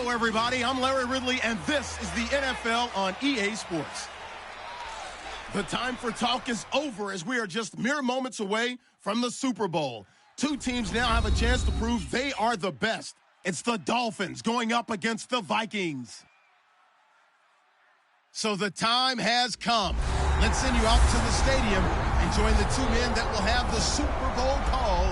Hello, everybody. I'm Larry Ridley, and this is the NFL on EA Sports. The time for talk is over as we are just mere moments away from the Super Bowl. Two teams now have a chance to prove they are the best. It's the Dolphins going up against the Vikings. So the time has come. Let's send you out to the stadium and join the two men that will have the Super Bowl call.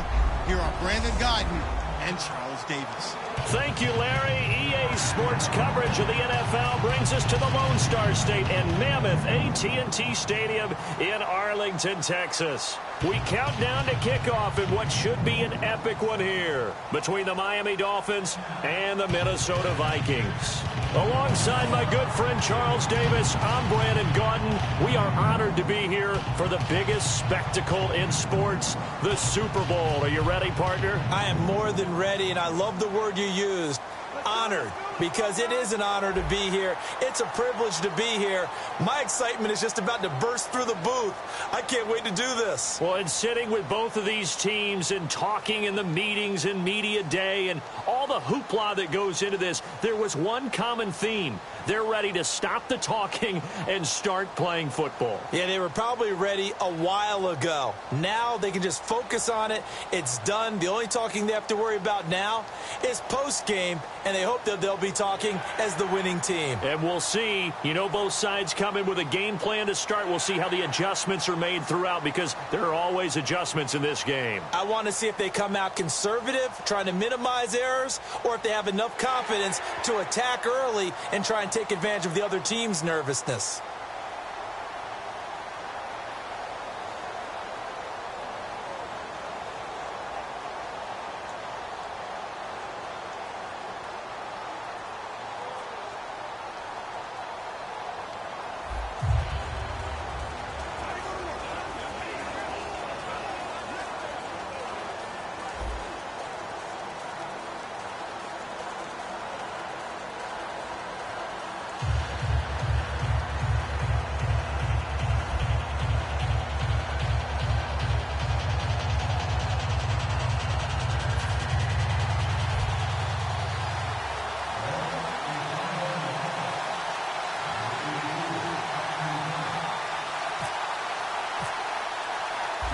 Here are Brandon Guyton and Charles Davis. Thank you, Larry. EA Sports coverage of the NFL brings us to the Lone Star State and Mammoth AT&T Stadium in Arlington, Texas. We count down to kickoff in what should be an epic one here between the Miami Dolphins and the Minnesota Vikings. Alongside my good friend Charles Davis, I'm Brandon Guyton. We are honored to be here for the biggest spectacle in sports, the Super Bowl. Are you ready, partner? I am more than ready, and I love the word you used, honored, because it is an honor to be here. It's a privilege to be here. My excitement is just about to burst through the booth. I can't wait to do this. Well, and sitting with both of these teams and talking in the meetings and media day and all the hoopla that goes into this, there was one common theme. They're ready to stop the talking and start playing football. Yeah, they were probably ready a while ago. Now they can just focus on it. It's done. The only talking they have to worry about now is post-game, and they hope that they'll be talking as the winning team. And we'll see. You know, both sides come in with a game plan to start. We'll see how the adjustments are made throughout, because there are always adjustments in this game. I want to see if they come out conservative, trying to minimize errors, or if they have enough confidence to attack early and try and take advantage of the other team's nervousness.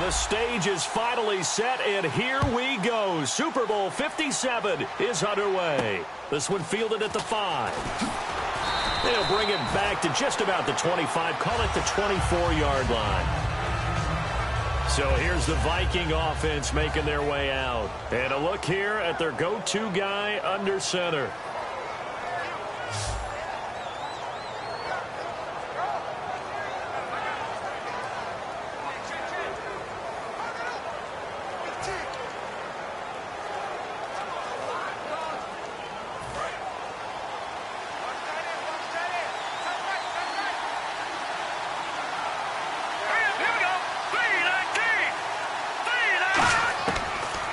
The stage is finally set, and here we go. Super Bowl 57 is underway. This one fielded at the 5. They'll bring it back to just about the 25, call it the 24-yard line. So here's the Viking offense making their way out. And a look here at their go-to guy under center.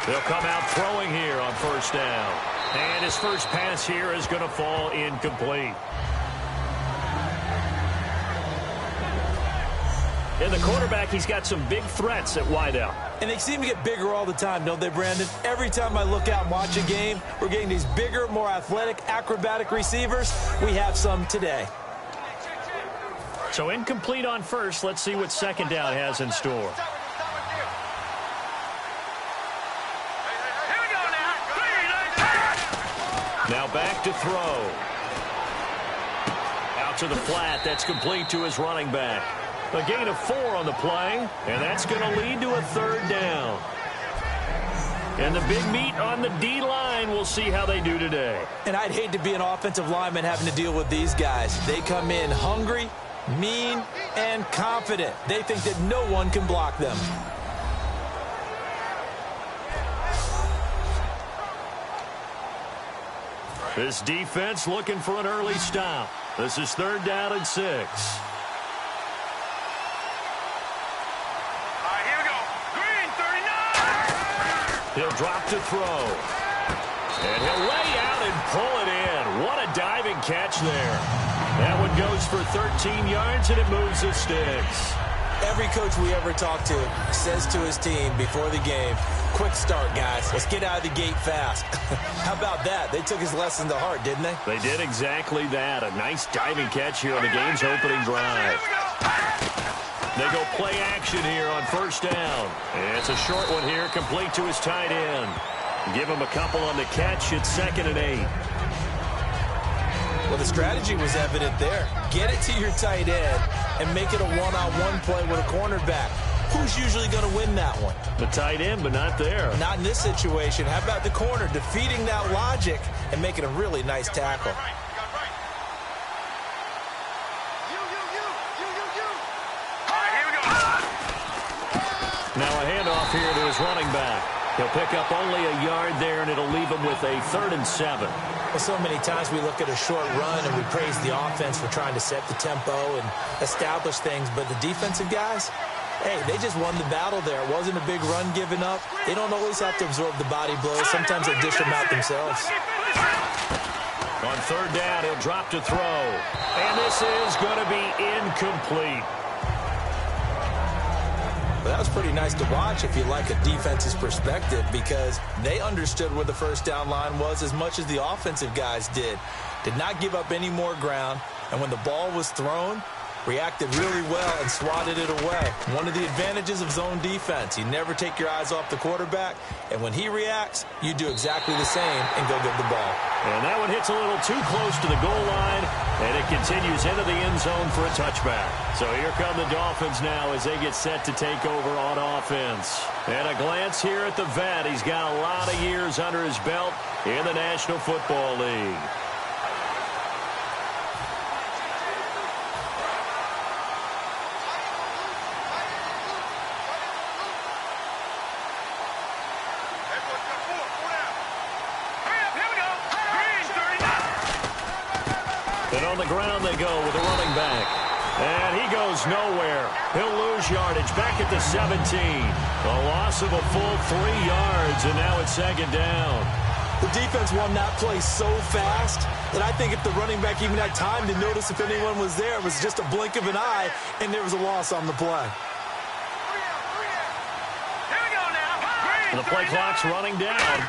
They'll come out throwing here on first down. And his first pass here is going to fall incomplete. And the quarterback, he's got some big threats at wideout. And they seem to get bigger all the time, don't they, Brandon? Every time I look out and watch a game, we're getting these bigger, more athletic, acrobatic receivers. We have some today. So incomplete on first. Let's see what second down has in store. Now back to throw. Out to the flat. That's complete to his running back. A gain of 4 on the play, and that's going to lead to a third down. And the big meat on the D-line, we'll see how they do today. And I'd hate to be an offensive lineman having to deal with these guys. They come in hungry, mean, and confident. They think that no one can block them. This defense looking for an early stop. This is third down and 6. All right, here we go. Green, 39! He'll drop to throw. And he'll lay out and pull it in. What a diving catch there. That one goes for 13 yards, and it moves the sticks. Every coach we ever talk to says to his team before the game, quick start, guys. Let's get out of the gate fast. How about that? They took his lesson to heart, didn't they? They did exactly that. A nice diving catch here on the game's opening drive. They go play action here on first down. It's a short one here, complete to his tight end. Give him a couple on the catch. It's 2nd and 8. Well, the strategy was evident there. Get it to your tight end and make it a one-on-one play with a cornerback. Who's usually going to win that one? The tight end, but not there. Not in this situation. How about the corner defeating that logic and making a really nice tackle? Now a handoff here to his running back. He'll pick up only a yard there, and it'll leave him with a 3rd and 7. Well, so many times we look at a short run and we praise the offense for trying to set the tempo and establish things, but the defensive guys, hey, they just won the battle there. It wasn't a big run given up. They don't always have to absorb the body blows. Sometimes they dish them out themselves. On 3rd down, he'll drop to throw. And this is going to be incomplete. Well, that was pretty nice to watch if you like a defense's perspective, because they understood where the first down line was as much as the offensive guys did. Did not give up any more ground, and when the ball was thrown, reacted really well and swatted it away. One of the advantages of zone defense, you never take your eyes off the quarterback, and when he reacts, you do exactly the same and go get the ball. And that one hits a little too close to the goal line, and it continues into the end zone for a touchback. So here come the Dolphins now as they get set to take over on offense. And a glance here at the vet. He's got a lot of years under his belt in the National Football League. And on the ground they go with the running back. And he goes nowhere. He'll lose yardage back at the 17. A loss of a full 3 yards, and now it's 2nd down. The defense won that play so fast that I think if the running back even had time to notice if anyone was there, it was just a blink of an eye, and there was a loss on the play. The play clock's running down.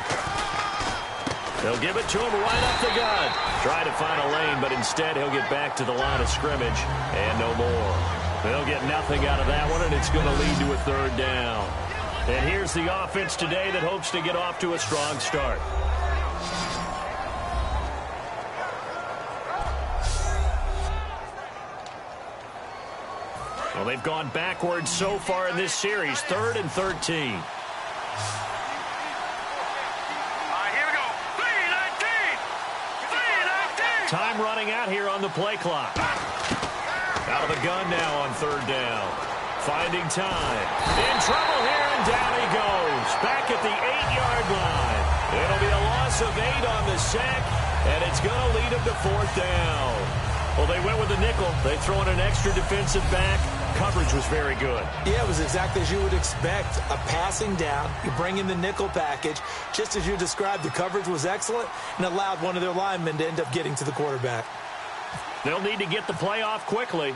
They'll give it to him right up the gut. Try to find a lane, but instead he'll get back to the line of scrimmage and no more. They'll get nothing out of that one, and it's going to lead to a 3rd down. And here's the offense today that hopes to get off to a strong start. Well, they've gone backwards so far in this series, 3rd and 13. Time running out here on the play clock. Out of the gun now on 3rd down. Finding time. In trouble here, and down he goes. Back at the 8-yard line. It'll be a loss of 8 on the sack, and it's going to lead him to 4th down. Well, they went with the nickel. They throw in an extra defensive back. Coverage was very good. Yeah, it was exactly as you would expect. A passing down. You bring in the nickel package. Just as you described, the coverage was excellent and allowed one of their linemen to end up getting to the quarterback. They'll need to get the play off quickly.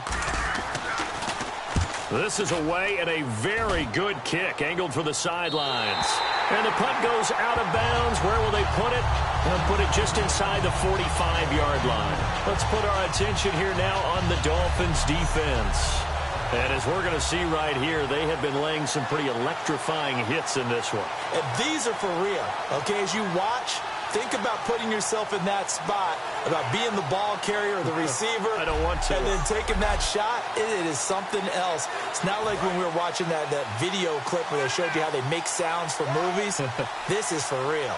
This is away and a very good kick, angled for the sidelines. And the punt goes out of bounds. Where will they put it? They'll put it just inside the 45-yard line. Let's put our attention here now on the Dolphins' defense. And as we're going to see right here, they have been laying some pretty electrifying hits in this one. And these are for real. Okay, as you watch, think about putting yourself in that spot, about being the ball carrier or the receiver. I don't want to. And then taking that shot, it is something else. It's not like when we were watching that video clip where they showed you how they make sounds for movies. This is for real.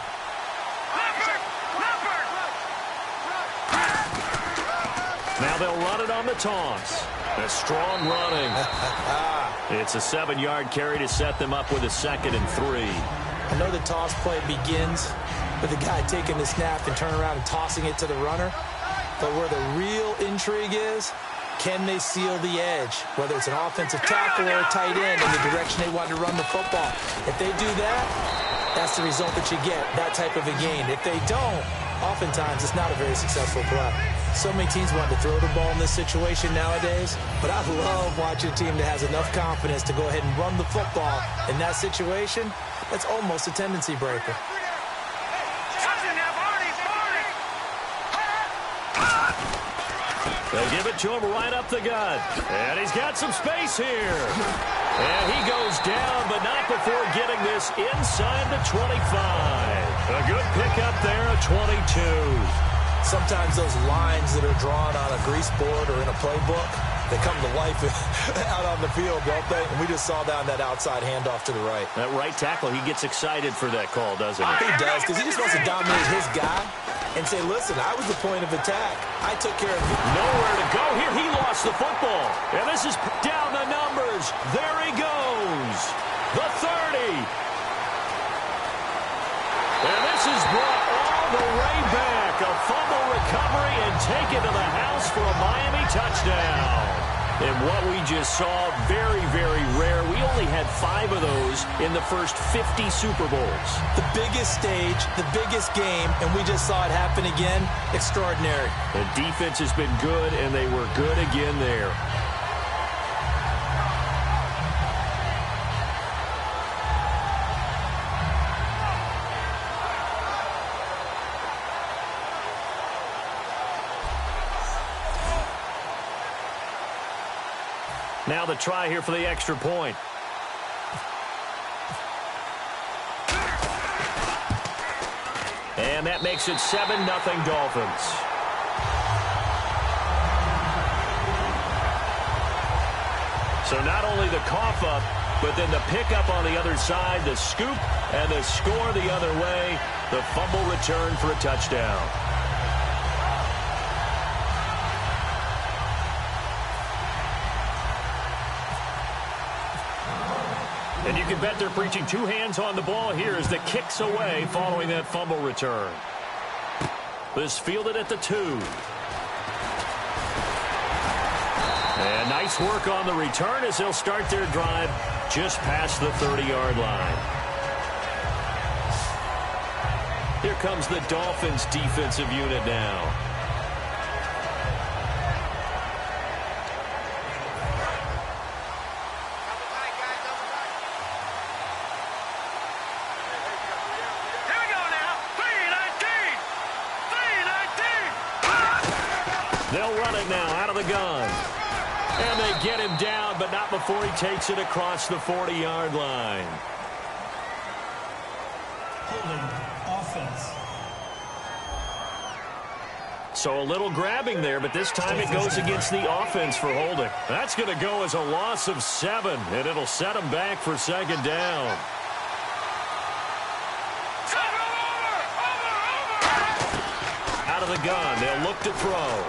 Now they'll run it on the taunts. A strong running. It's a 7-yard carry to set them up with a 2nd and 3. I know the toss play begins with the guy taking the snap and turning around and tossing it to the runner. But where the real intrigue is, can they seal the edge? Whether it's an offensive tackle or a tight end in the direction they want to run the football. If they do that, that's the result that you get, that type of a gain. If they don't, oftentimes it's not a very successful play. So many teams want to throw the ball in this situation nowadays, but I love watching a team that has enough confidence to go ahead and run the football in that situation. That's almost a tendency breaker. They give it to him right up the gut. And he's got some space here. And he goes down, but not before getting this inside the 25. A good pickup there at 22. Sometimes those lines that are drawn on a grease board or in a playbook, they come to life out on the field, don't they? And we just saw down that outside handoff to the right. That right tackle, he gets excited for that call, doesn't he? He does, because he just wants to dominate his guy and say, listen, I was the point of attack. I took care of you. Nowhere to go here. He lost the football. And this is down the numbers. There he goes. The 30. And this is brought all the way back. A fumble recovery and taken to the house for a Miami touchdown. And what we just saw, very, very rare. We only had 5 of those in the first 50 Super Bowls. The biggest stage, the biggest game, and we just saw it happen again. Extraordinary. The defense has been good, and they were good again there. Now the try here for the extra point. And that makes it 7-0 Dolphins. So not only the cough up, but then the pickup on the other side, the scoop, and the score the other way. The fumble return for a touchdown. And you can bet they're preaching 2 hands on the ball here as the kick's away following that fumble return. This fielded at the 2. And nice work on the return as they'll start their drive just past the 30-yard line. Here comes the Dolphins defensive unit now. They'll run it now out of the gun. And they get him down, but not before he takes it across the 40-yard line. Holding offense. So a little grabbing there, but this time it goes against the offense for holding. That's going to go as a loss of 7, and it'll set them back for second down. Out of the gun, they'll look to throw.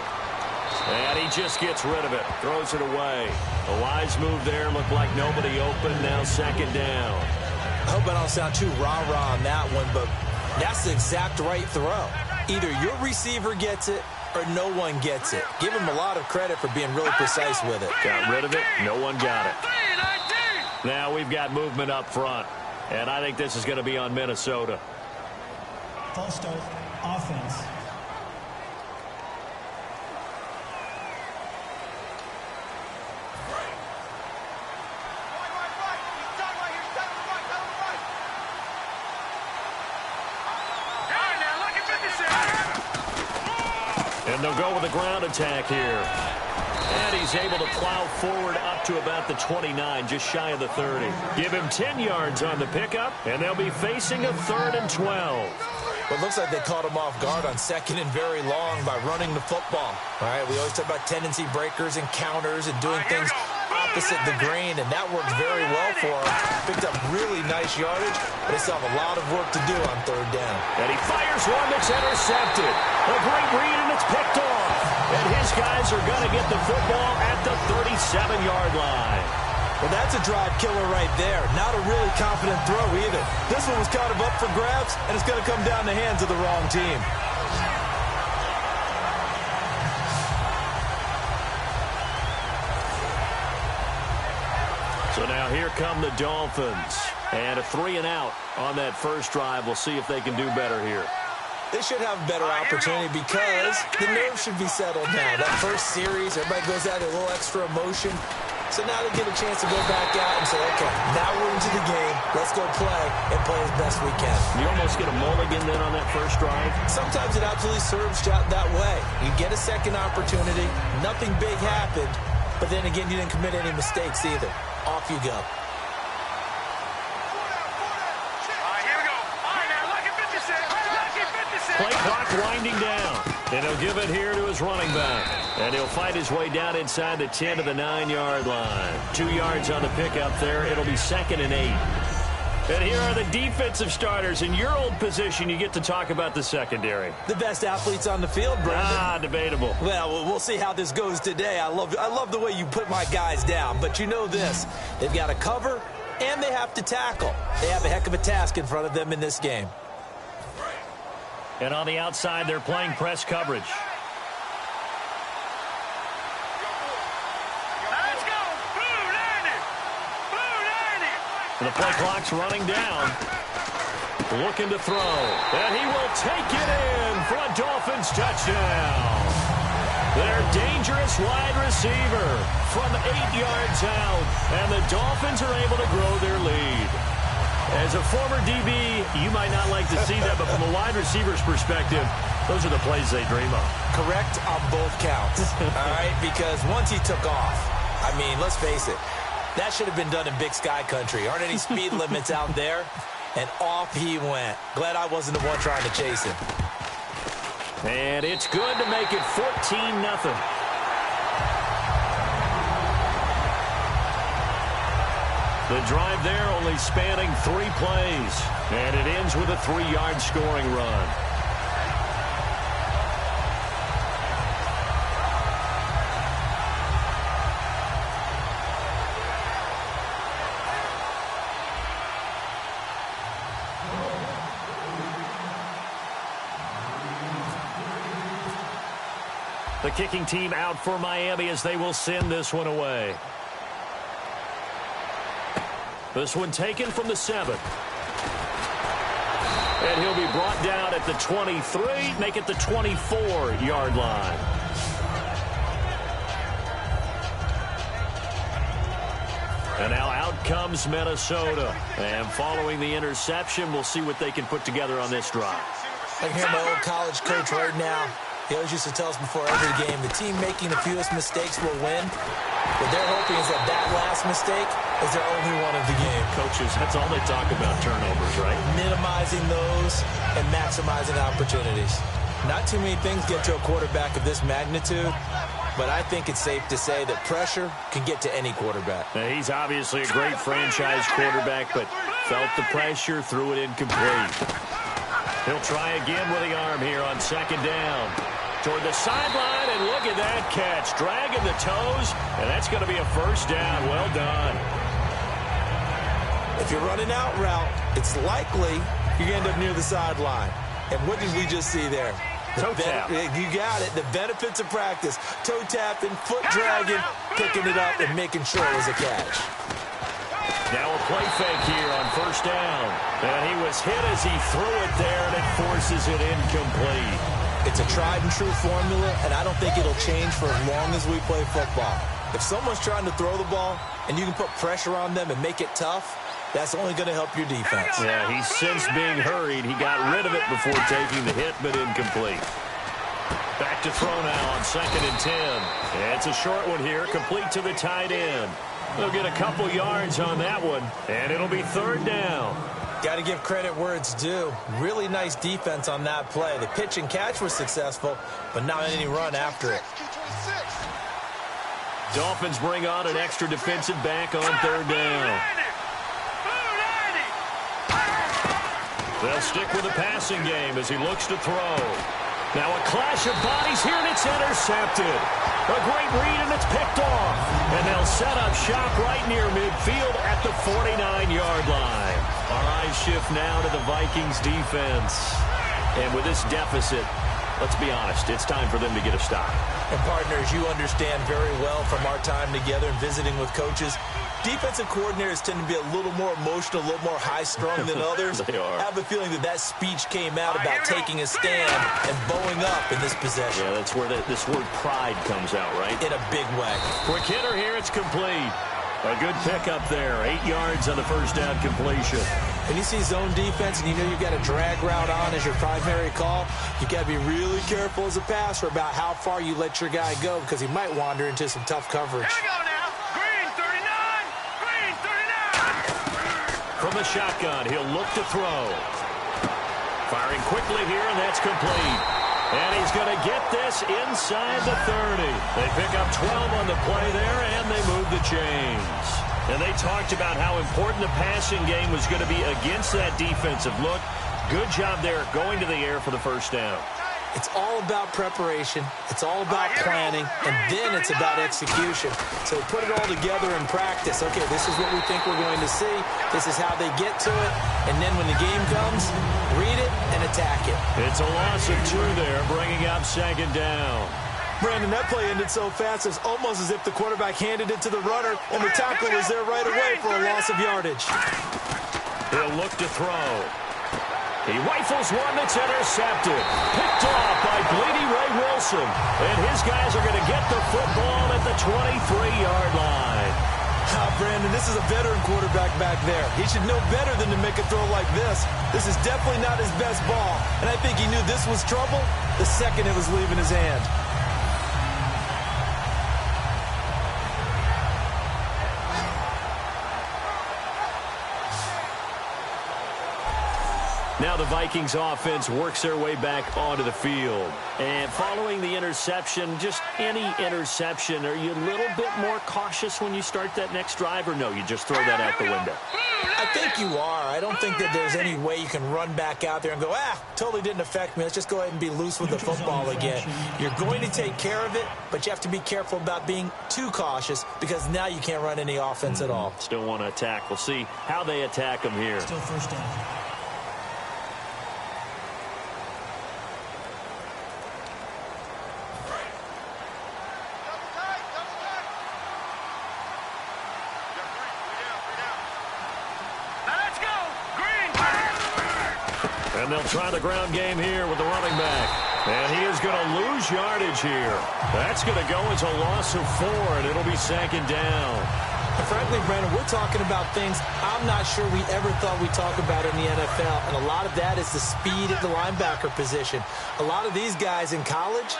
And he just gets rid of it, throws it away. A wise move there, looked like nobody open, now second down. I hope I don't sound too rah-rah on that one, but that's the exact right throw. Either your receiver gets it or no one gets it. Give him a lot of credit for being really precise with it. Got rid of it, no one got it. Now we've got movement up front, and I think this is going to be on Minnesota. False start, offense. And they'll go with a ground attack here. And he's able to plow forward up to about the 29, just shy of the 30. Give him 10 yards on the pickup, and they'll be facing a 3rd and 12. Well, it looks like they caught him off guard on 2nd and very long by running the football. All right, we always talk about tendency breakers and counters and doing things opposite the grain, and that worked very well for him. Picked up really nice yardage, but they still have a lot of work to do on 3rd down. And he fires one that's intercepted. A great read, and it's picked off. And his guys are going to get the football at the 37-yard line. Well, that's a drive killer right there. Not a really confident throw either. This one was kind of up for grabs, and it's going to come down the hands of the wrong team. So now here come the Dolphins. And a 3-and-out on that first drive. We'll see if they can do better here. They should have a better opportunity because the nerves should be settled now. That first series, everybody goes out a little extra emotion. So now they get a chance to go back out and say, okay, now we're into the game. Let's go play and play as best we can. You almost get a mulligan then on that first drive? Sometimes it absolutely serves you out that way. You get a second opportunity. Nothing big happened. But then again, you didn't commit any mistakes either. Off you go. Play clock winding down. And he'll give it here to his running back. And he'll fight his way down inside the 10 to the 9-yard line. 2 yards on the pickup there. It'll be 2nd and 8. And here are the defensive starters. In your old position, you get to talk about the secondary. The best athletes on the field, Brandon. Debatable. Well, we'll see how this goes today. I love the way you put my guys down. But you know this. They've got to cover, and they have to tackle. They have a heck of a task in front of them in this game. And on the outside, they're playing press coverage. Let's go. Blue 90. And the play clock's running down. Looking to throw. And he will take it in for a Dolphins touchdown. Their dangerous wide receiver from 8 yards out. And the Dolphins are able to grow their lead. As a former DB, you might not like to see that, but from a wide receiver's perspective, those are the plays they dream of. Correct on both counts, all right? Because once he took off, I mean, let's face it, that should have been done in Big Sky country. Aren't any speed limits out there? And off he went. Glad I wasn't the one trying to chase him. And it's good to make it 14-0. The drive there only spanning 3 plays. And it ends with a 3-yard scoring run. The kicking team out for Miami as they will send this one away. This one taken from the 7. And he'll be brought down at the 23, make it the 24-yard line. And now out comes Minnesota. And following the interception, we'll see what they can put together on this drive. I can hear my old college coach right now. He always used to tell us before every game, the team making the fewest mistakes will win. What they're hoping is that that last mistake is their only one of the game. Coaches, that's all they talk about, turnovers, right? Minimizing those and maximizing opportunities. Not too many things get to a quarterback of this magnitude, but I think it's safe to say that pressure can get to any quarterback. Now, he's obviously a great franchise quarterback, but felt the pressure, threw it incomplete. He'll try again with the arm here on 2nd down. Toward the sideline, and look at that catch. Dragging the toes, and that's going to be a 1st down. Well done. If you're running out route, it's likely you end up near the sideline. And what did we just see there? Toe tap. You got it. The benefits of practice. Toe tapping, foot dragging, picking it up, and making sure it was a catch. Now a play fake here on 1st down. And he was hit as he threw it there, and it forces it incomplete. It's a tried-and-true formula, and I don't think it'll change for as long as we play football. If someone's trying to throw the ball and you can put pressure on them and make it tough, that's only going to help your defense. Yeah, he's since being hurried. He got rid of it before taking the hit, but incomplete. Back to throw now on 2nd and 10. And it's a short one here, complete to the tight end. They'll get a couple yards on that one, and it'll be 3rd down. Got to give credit where it's due. Really nice defense on that play. The pitch and catch was successful, but not any run after it. Dolphins bring on an extra defensive back on 3rd down. They'll stick with the passing game as he looks to throw. Now a clash of bodies here, and it's intercepted. A great read, and it's picked off. And they'll set up shop right near midfield at the 49-yard line. Our eyes shift now to the Vikings defense. And with this deficit, let's be honest, it's time for them to get a stop. And partners, you understand very well from our time together and visiting with coaches, defensive coordinators tend to be a little more emotional, a little more high-strung than others. They are. I have a feeling that speech came out about taking a stand and bowing up in this possession. Yeah, that's where this word pride comes out, right? In a big way. Quick hitter here, it's complete. A good pickup there, 8 yards on the first down completion. When you see zone defense and you know you've got a drag route on as your primary call, you've got to be really careful as a passer about how far you let your guy go because he might wander into some tough coverage. Here we go now. Green 39. Green 39. From the shotgun, he'll look to throw. Firing quickly here, and that's complete. And he's going to get this inside the 30. They pick up 12 on the play there, and they move the chains. And they talked about how important the passing game was going to be against that defensive look. Good job there going to the air for the first down. It's all about preparation. It's all about planning, and then it's about execution. So put it all together in practice. Okay, this is what we think we're going to see. This is how they get to it. And then when the game comes, read it and attack it. It's a loss of 2 there, bringing up second down. Brandon, that play ended so fast, it's almost as if the quarterback handed it to the runner, and the tackle was there right away for a loss of yardage. He'll look to throw. He rifles one that's intercepted. Picked off by Bleedy Ray Wilson. And his guys are going to get the football at the 23-yard line. Brandon, this is a veteran quarterback back there. He should know better than to make a throw like this. This is definitely not his best ball. And I think he knew this was trouble the second it was leaving his hand. Now the Vikings offense works their way back onto the field. And following the interception, just any interception, are you a little bit more cautious when you start that next drive, or no, you just throw that out the window? I think you are. I don't think that there's any way you can run back out there and go, totally didn't affect me. Let's just go ahead and be loose with the football again. You're going to take care of it, but you have to be careful about being too cautious because now you can't run any offense at all. Still want to attack. We'll see how they attack them here. Still first down. And they'll try the ground game here with the running back. And he is going to lose yardage here. That's going to go as a loss of 4, and it'll be second down. Frankly, Brandon, we're talking about things I'm not sure we ever thought we'd talk about in the NFL. And a lot of that is the speed at the linebacker position. A lot of these guys in college,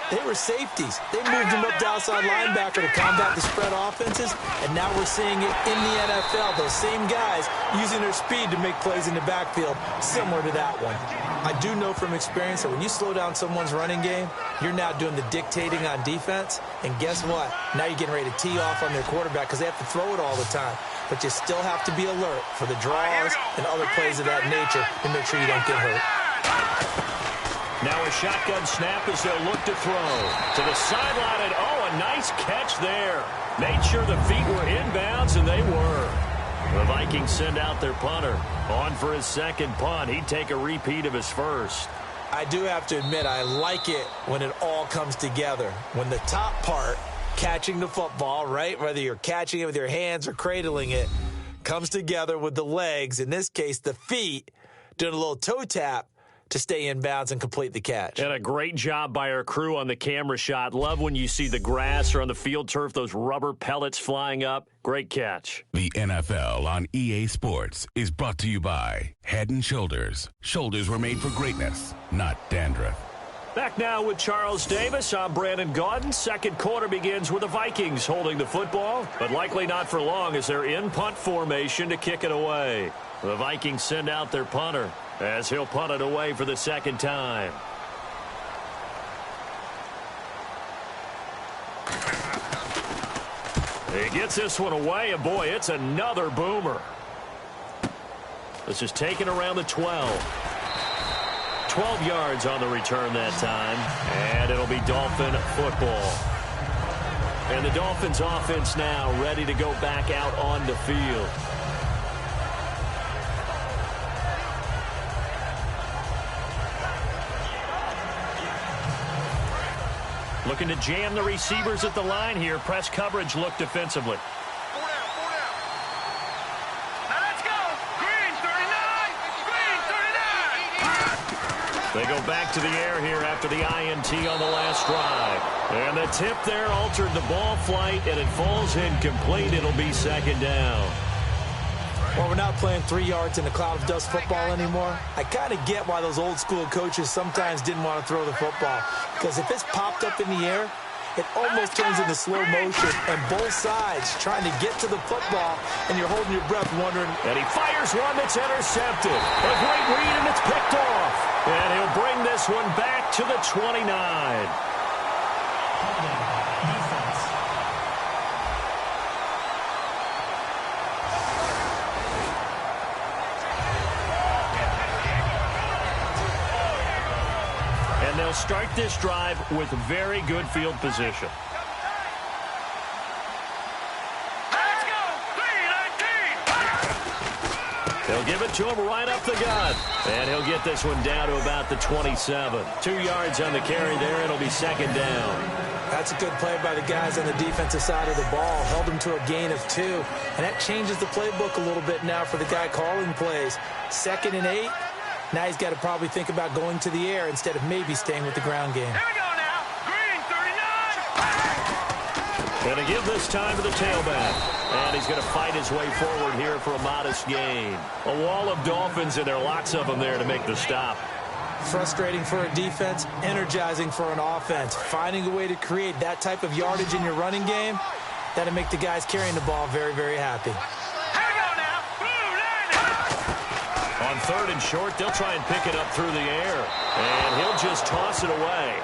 they were safeties. They moved them up to outside linebacker to combat the spread offenses, and now we're seeing it in the NFL. Those same guys using their speed to make plays in the backfield, similar to that one. I do know from experience that when you slow down someone's running game, you're now doing the dictating on defense, and guess what? Now you're getting ready to tee off on their quarterback because they have to throw it all the time. But you still have to be alert for the draws and other plays of that nature to make sure you don't get hurt. Now a shotgun snap as they'll look to throw. To the sideline, and a nice catch there. Made sure the feet were inbounds, and they were. The Vikings send out their punter. On for his second punt. He'd take a repeat of his first. I do have to admit, I like it when it all comes together. When the top part, catching the football, right, whether you're catching it with your hands or cradling it, comes together with the legs, in this case the feet, doing a little toe tap to stay in bounds and complete the catch. And a great job by our crew on the camera shot. Love when you see the grass or on the field turf, those rubber pellets flying up. Great catch. The NFL on EA Sports is brought to you by Head & Shoulders. Shoulders were made for greatness, not dandruff. Back now with Charles Davis. I'm Brandon Gaudin. Second quarter begins with the Vikings holding the football, but likely not for long as they're in punt formation to kick it away. The Vikings send out their punter as he'll punt it away for the second time. He gets this one away, and boy, it's another boomer. This is taken around the 12. 12 yards on the return that time, and it'll be Dolphin football. And the Dolphins offense now ready to go back out on the field. Looking to jam the receivers at the line here. Press coverage look defensively. They go back to the air here after the INT on the last drive. And the tip there altered the ball flight, and it falls incomplete. It'll be second down. Well, we're not playing 3 yards in a cloud of dust football anymore. I kind of get why those old school coaches sometimes didn't want to throw the football. Because if it's popped up in the air, it almost turns into slow motion, and both sides trying to get to the football, and you're holding your breath wondering. And he fires one that's intercepted. A great read, and it's picked off. And he'll bring this one back to the 29. And they'll start this drive with very good field position. They'll give it to him right up the gut. And he'll get this one down to about the 27. 2 yards on the carry there. It'll be second down. That's a good play by the guys on the defensive side of the ball. Held them to a gain of 2. And that changes the playbook a little bit now for the guy calling plays. 2nd and 8. Now he's got to probably think about going to the air instead of maybe staying with the ground game. Here we go now. Green, 39. Going to give this time to the tailback. And he's going to fight his way forward here for a modest gain. A wall of Dolphins, and there are lots of them there to make the stop. Frustrating for a defense, energizing for an offense. Finding a way to create that type of yardage in your running game, that'll make the guys carrying the ball very, very happy. Here we go now. Blue, On 3rd and short, they'll try and pick it up through the air. And he'll just toss it away.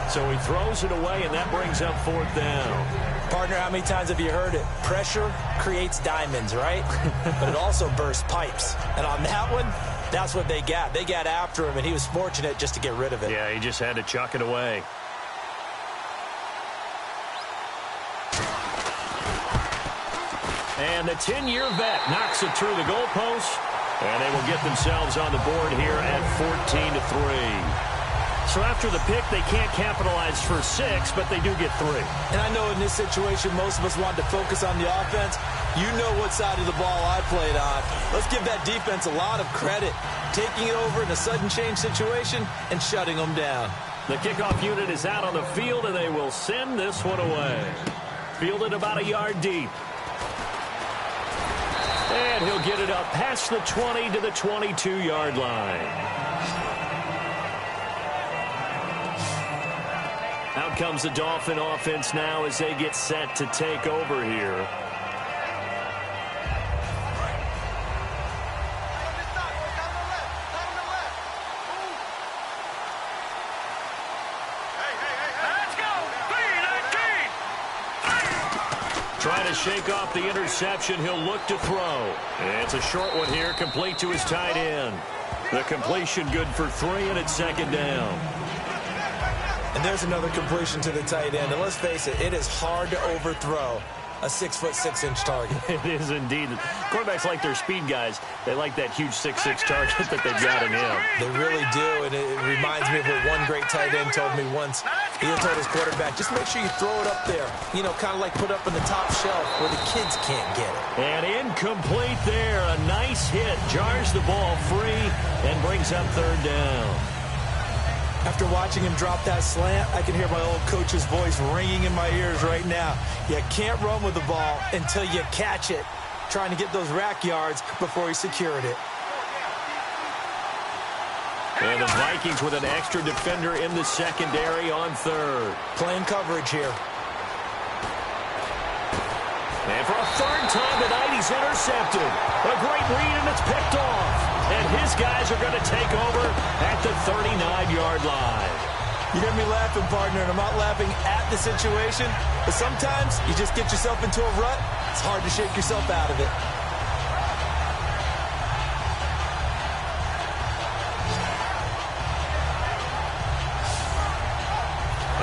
So he throws it away, and that brings up 4th down. Partner, how many times have you heard it? Pressure creates diamonds, right? But it also bursts pipes. And on that one, that's what they got. They got after him, and he was fortunate just to get rid of it. Yeah, he just had to chuck it away. And the 10-year vet knocks it through the goalpost, and they will get themselves on the board here at 14-3. So after the pick, they can't capitalize for 6, but they do get 3. And I know in this situation, most of us want to focus on the offense. You know what side of the ball I played on. Let's give that defense a lot of credit. Taking it over in a sudden change situation and shutting them down. The kickoff unit is out on the field, and they will send this one away. Fielded about a yard deep. And he'll get it up past the 20 to the 22-yard line. Out comes the Dolphin offense now as they get set to take over here. Trying to shake off the interception. He'll look to throw. It's a short one here, complete to his tight end. The completion good for 3, and it's second down. And there's another completion to the tight end. And let's face it, it is hard to overthrow a 6'6" target. It is indeed. Quarterbacks like their speed guys. They like that huge 6'6" target that they've got in him. They really do, and it reminds me of what one great tight end told me once. He told his quarterback, just make sure you throw it up there. You know, kind of like put up on the top shelf where the kids can't get it. And incomplete there. A nice hit. Jars the ball free and brings up 3rd down. After watching him drop that slant, I can hear my old coach's voice ringing in my ears right now. You can't run with the ball until you catch it. Trying to get those rack yards before he secured it. And the Vikings with an extra defender in the secondary on 3rd. Playing coverage here. And for a 3rd time tonight, he's intercepted. A great read, and it's picked off. And his guys are going to take over at the 39-yard line. You hear me laughing, partner, and I'm not laughing at the situation, but sometimes you just get yourself into a rut. It's hard to shake yourself out of it.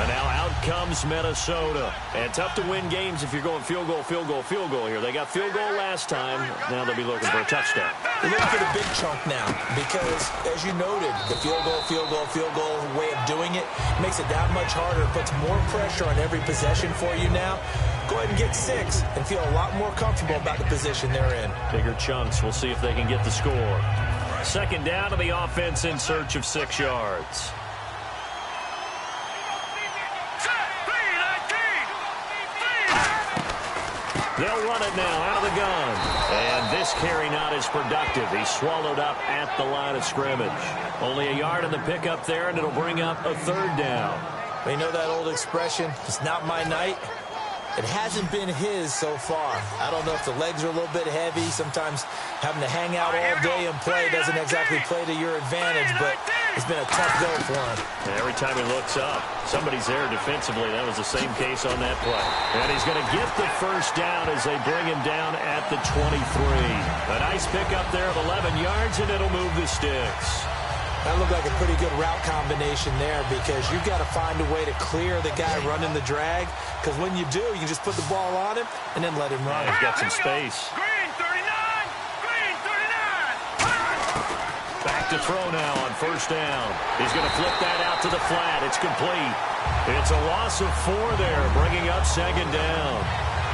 And now out comes Minnesota. And tough to win games if you're going field goal, field goal, field goal here. They got field goal last time. Now they'll be looking for a touchdown. They're looking for the big chunk now because, as you noted, the field goal, field goal, field goal way of doing it makes it that much harder. It puts more pressure on every possession for you now. Go ahead and get 6 and feel a lot more comfortable about the position they're in. Bigger chunks. We'll see if they can get the score. Second down to the offense in search of 6 yards. They'll run it now out of the gun. And this carry not as productive. He's swallowed up at the line of scrimmage. Only a yard in the pickup there, and it'll bring up a 3rd down. You know that old expression, it's not my night? It hasn't been his so far. I don't know if the legs are a little bit heavy. Sometimes having to hang out all day and play doesn't exactly play to your advantage, but it's been a tough go for him. And every time he looks up, somebody's there defensively. That was the same case on that play. And he's going to get the 1st down as they bring him down at the 23. A nice pickup there of 11 yards, and it'll move the sticks. That looked like a pretty good route combination there because you've got to find a way to clear the guy running the drag, because when you do, you can just put the ball on him and then let him run. He's got some space. Green 39! Green 39! Back to throw now on 1st down. He's going to flip that out to the flat. It's complete. It's a loss of 4 there, bringing up 2nd down.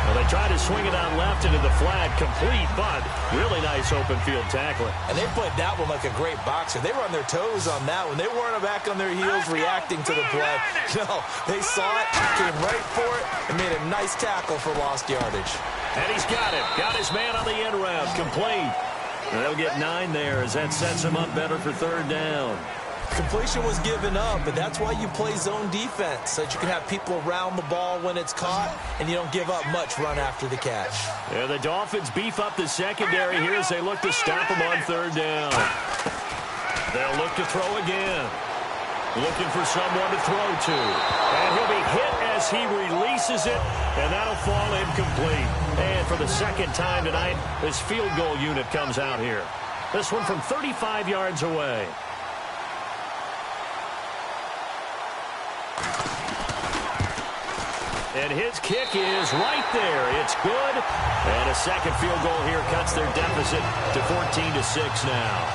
Well, they tried to swing it out left into the flat, complete, but really nice open field tackling. And they played that one like a great boxer. They were on their toes on that one. They weren't back on their heels reacting to the play. No, they saw it, came right for it, and made a nice tackle for lost yardage. And he's got it. Got his man on the end route, complete. And they'll get 9 there as that sets him up better for 3rd down. Completion was given up, but that's why you play zone defense, so that you can have people around the ball when it's caught, and you don't give up much run after the catch. Yeah, the Dolphins beef up the secondary here as they look to stop him on 3rd down. They'll look to throw again. Looking for someone to throw to. And he'll be hit as he releases it, and that'll fall incomplete. And for the 2nd time tonight, this field goal unit comes out here. This one from 35 yards away. And his kick is right there. It's good. And a 2nd field goal here cuts their deficit to 14-6 now.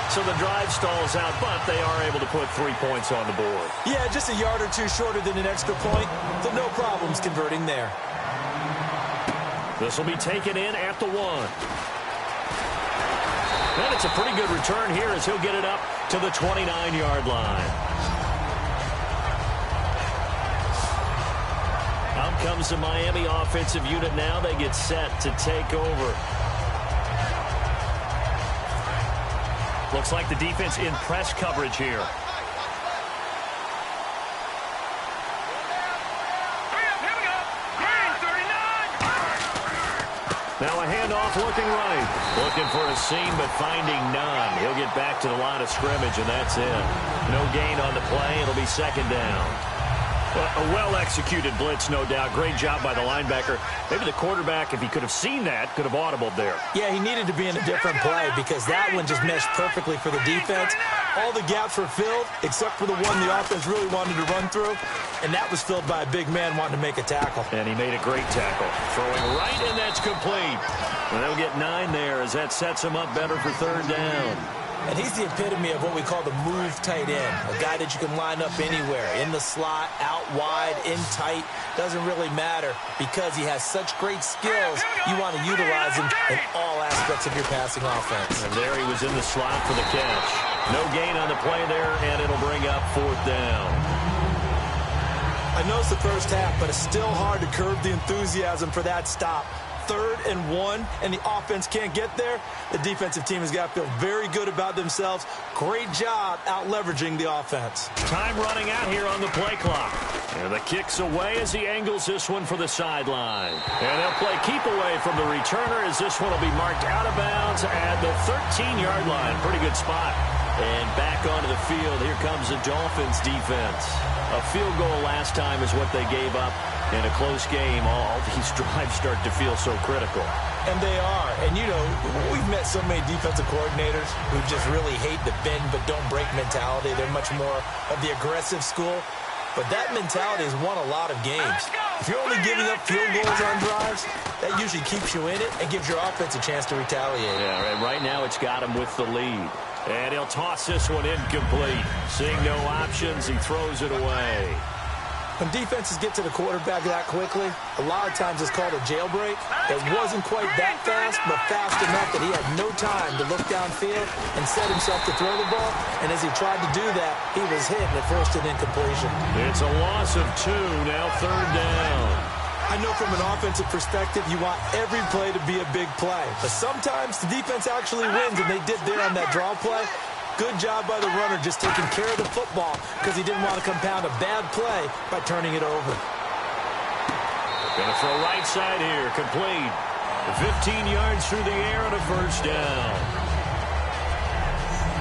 So the drive stalls out, but they are able to put 3 points on the board. Yeah, just a yard or 2 shorter than an extra point, so no problems converting there. This will be taken in at the 1. And it's a pretty good return here as he'll get it up to the 29-yard line. Out comes the Miami offensive unit now. They get set to take over. Looks like the defense in press coverage here. Now a handoff looking right. Looking for a seam, but finding none. He'll get back to the line of scrimmage, and that's it. No gain on the play. It'll be 2nd down. A well-executed blitz, no doubt. Great job by the linebacker. Maybe the quarterback, if he could have seen that, could have audibled there. Yeah, he needed to be in a different play because that one just meshed perfectly for the defense. All the gaps were filled except for the one the offense really wanted to run through, and that was filled by a big man wanting to make a tackle. And he made a great tackle. Throwing right, and that's complete. And they'll get 9 there as that sets him up better for 3rd down. And he's the epitome of what we call the move tight end, a guy that you can line up anywhere, in the slot, out wide, in tight, doesn't really matter because he has such great skills. You want to utilize him in all aspects of your passing offense. And there he was in the slot for the catch. No gain on the play there, and it'll bring up 4th down. I know it's the first half, but it's still hard to curb the enthusiasm for that stop. 3rd and 1, and the offense can't get there. The defensive team has got to feel very good about themselves. Great job out leveraging the offense. Time running out here on the play clock. And the kick's away as he angles this one for the sideline. And they'll play keep away from the returner as this one will be marked out of bounds at the 13-yard line. Pretty good spot. And back onto the field, here comes the Dolphins defense. A field goal last time is what they gave up. In a close game, all these drives start to feel so critical. And they are. And, you know, we've met so many defensive coordinators who just really hate the bend but don't break mentality. They're much more of the aggressive school. but that mentality has won a lot of games. If you're only giving up field goals on drives, that usually keeps you in it and gives your offense a chance to retaliate. Yeah, and right now it's got him with the lead. And he'll toss this one incomplete. Seeing no options, he throws it away. When defenses get to the quarterback that quickly, a lot of times it's called a jailbreak. It wasn't quite that fast, but fast enough that he had no time to look downfield and set himself to throw the ball. And as he tried to do that, he was hit and it forced an incompletion. It's a loss of 2, now 3rd down. I know from an offensive perspective, you want every play to be a big play. But sometimes the defense actually wins, and they did there on that draw play. Good job by the runner just taking care of the football because he didn't want to compound a bad play by turning it over. Gonna throw right side here, complete. 15 yards through the air and a 1st down.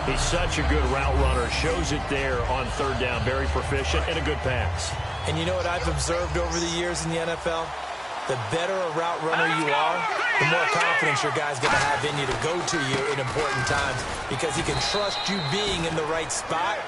He's such a good route runner. Shows it there on 3rd down. Very proficient and a good pass. And you know what I've observed over the years in the NFL? The better a route runner you are, the more confidence your guy's going to have in you to go to you in important times because he can trust you being in the right spot,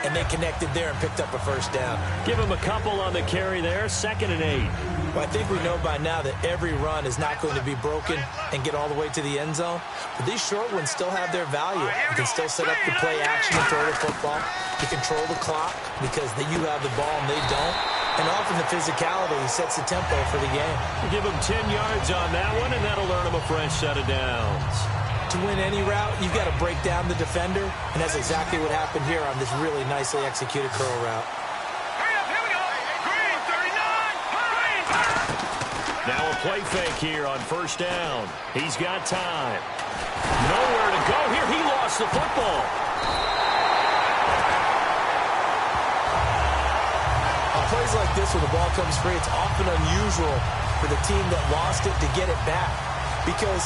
and they connected there and picked up a 1st down. Give him a couple on the carry there, 2nd and 8. Well, I think we know by now that every run is not going to be broken and get all the way to the end zone. But these short ones still have their value. You can still set up the play action and throw the football. You control the clock because you have the ball and they don't. And often the physicality sets the tempo for the game. Give him 10 yards on that one, and that'll earn him a fresh set of downs. To win any route, you've got to break down the defender, and that's exactly what happened here on this really nicely executed curl route. Hurry up, here we go. Green, 39. Green. Now a play fake here on 1st down. He's got time. Nowhere to go here. He lost the football. Plays like this when the ball comes free, it's often unusual for the team that lost it to get it back because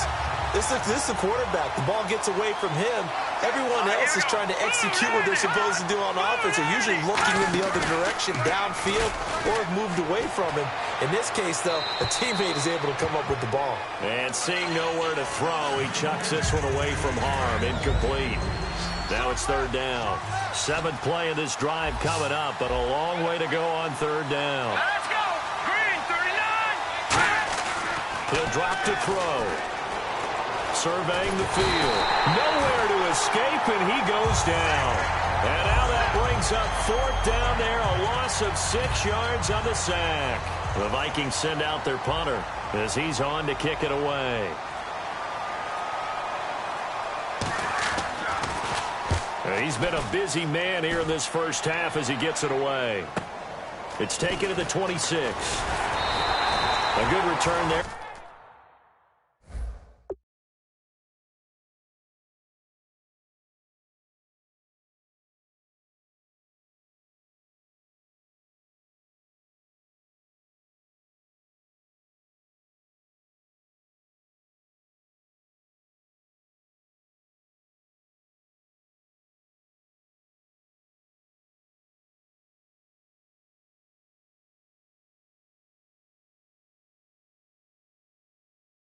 this is the quarterback. The ball gets away from him. Everyone else is trying to execute what they're supposed to do on offense. They're usually looking in the other direction, downfield, or have moved away from him. In this case, though, a teammate is able to come up with the ball. And seeing nowhere to throw, he chucks this one away from harm. Incomplete. Now it's 3rd down. 7th play of this drive coming up, but a long way to go on 3rd down. Let's go. Green, 39. He'll drop to throw. Surveying the field. Nowhere to escape, and he goes down. And now that brings up 4th down there, a loss of 6 yards on the sack. The Vikings send out their punter as he's on to kick it away. He's been a busy man here in this 1st half as he gets it away. It's taken to the 26. A good return there.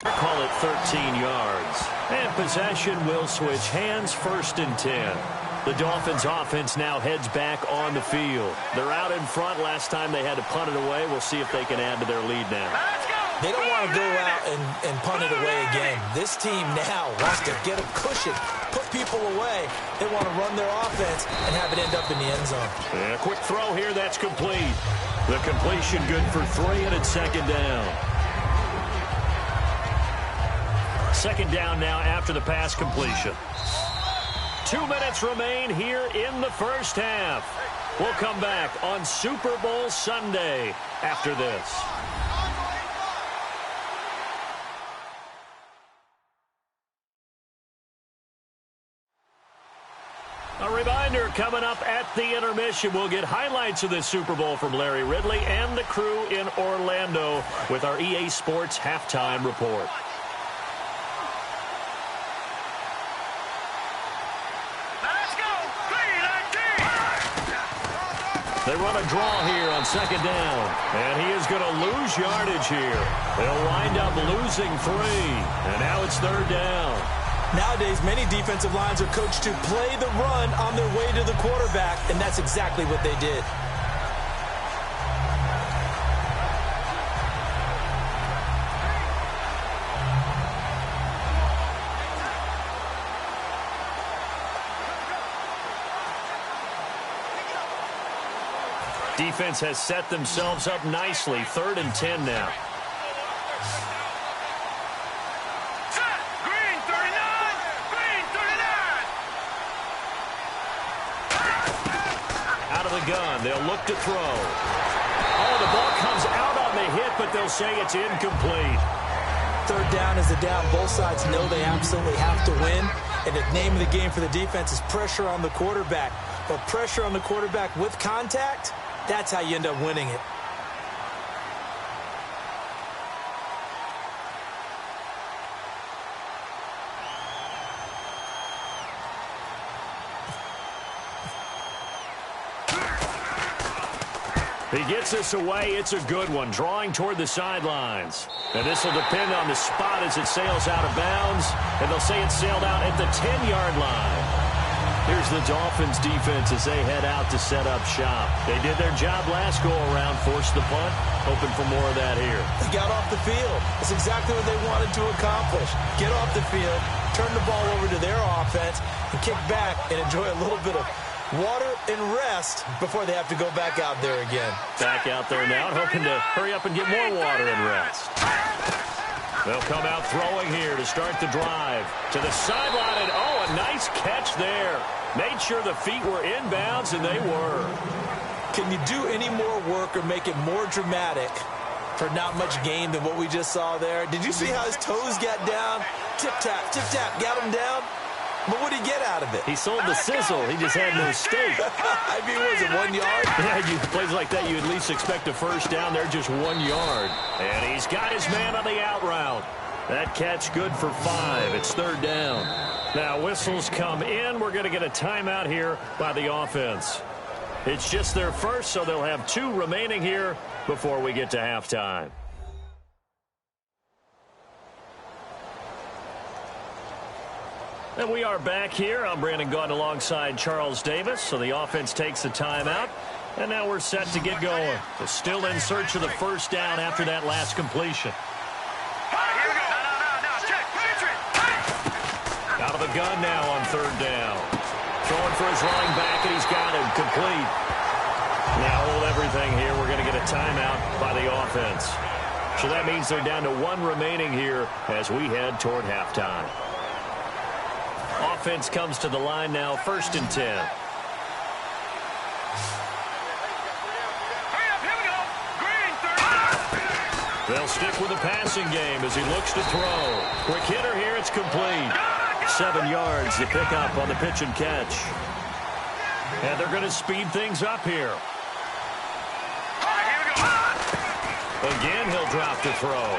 Call it 13 yards. And possession will switch hands, 1st and 10. The Dolphins offense now heads back on the field. They're out in front. Last time they had to punt it away. We'll see if they can add to their lead now. They don't want to go out and punt it away again. This team now wants to get a cushion, put people away. They want to run their offense and have it end up in the end zone. And a quick throw here. That's complete. The completion good for 3, and it's 2nd down. 2nd down now after the pass completion. 2 minutes remain here in the 1st half. We'll come back on Super Bowl Sunday after this. A reminder, coming up at the intermission, we'll get highlights of this Super Bowl from Larry Ridley and the crew in Orlando with our EA Sports Halftime Report. They run a draw here on 2nd down, and he is going to lose yardage here. They'll wind up losing 3, and now it's 3rd down. Nowadays, many defensive lines are coached to play the run on their way to the quarterback, and that's exactly what they did. Defense has set themselves up nicely. 3rd and 10 now. Green 39! Green 39! Out of the gun. They'll look to throw. Oh, the ball comes out on the hit, but they'll say it's incomplete. 3rd down is the down. Both sides know they absolutely have to win. And the name of the game for the defense is pressure on the quarterback. But pressure on the quarterback with contact, that's how you end up winning it. He gets this away. It's a good one. Drawing toward the sidelines. And this will depend on the spot as it sails out of bounds. And they'll say it sailed out at the 10-yard line. Here's the Dolphins defense as they head out to set up shop. They did their job last go-around, forced the punt, hoping for more of that here. They got off the field. That's exactly what they wanted to accomplish. Get off the field, turn the ball over to their offense, and kick back and enjoy a little bit of water and rest before they have to go back out there again. Back out there now, hoping to hurry up and get more water and rest. They'll come out throwing here to start the drive. To the sideline, and oh, a nice catch there. Made sure the feet were inbounds, and they were. Can you do any more work or make it more dramatic for not much gain than what we just saw there? Did you see how his toes got down? Tip-tap, got him down. But what did he get out of it? He sold the sizzle. He just had no steak. I mean, was it 1 yard? Yeah, plays like that, you at least expect a first down. They're just 1 yard. And he's got his man on the out route. That catch good for 5. It's 3rd down. Now whistles come in. We're going to get a timeout here by the offense. It's just their first, so they'll have 2 remaining here before we get to halftime. And we are back here. I'm Brandon Gaudin alongside Charles Davis. So the offense takes the timeout. And now we're set to get going. They're still in search of the first down after that last completion. Here we go. No. Check. Out of the gun now on 3rd down. Throwing for his running back, and he's got him complete. Now hold everything here. We're going to get a timeout by the offense. So that means they're down to 1 remaining here as we head toward halftime. Offense comes to the line now, 1st and 10. Hurry up, here we go. Green 30. They'll stick with the passing game as he looks to throw. Quick hitter here, it's complete. 7 yards to pick up on the pitch and catch. And they're going to speed things up here. All right, here we go. Again, he'll drop to throw.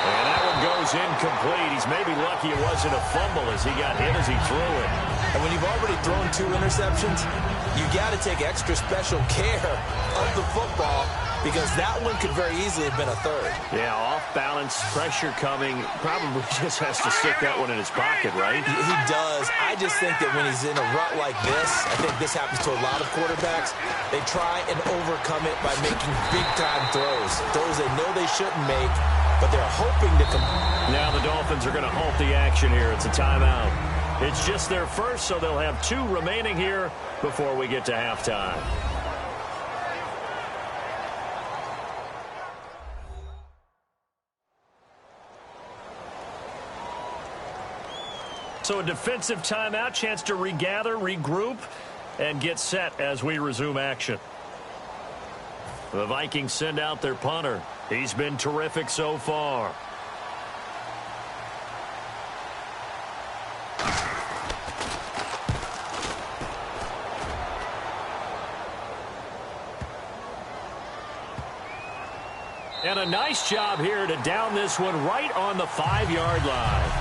And that one goes incomplete. He's maybe lucky it wasn't a fumble as he got hit as he threw it. And when you've already thrown 2 interceptions, you got to take extra special care of the football because that one could very easily have been a 3rd. Yeah, off balance, pressure coming. Probably just has to stick that one in his pocket, right? He does. I just think that when he's in a rut like this, I think this happens to a lot of quarterbacks, they try and overcome it by making big-time throws. Throws they know they shouldn't make, but they're hoping to come. Now the Dolphins are going to halt the action here. It's a timeout. It's just their first, so they'll have 2 remaining here before we get to halftime. So a defensive timeout, chance to regather, regroup, and get set as we resume action. The Vikings send out their punter. He's been terrific so far. And a nice job here to down this one right on the 5-yard line.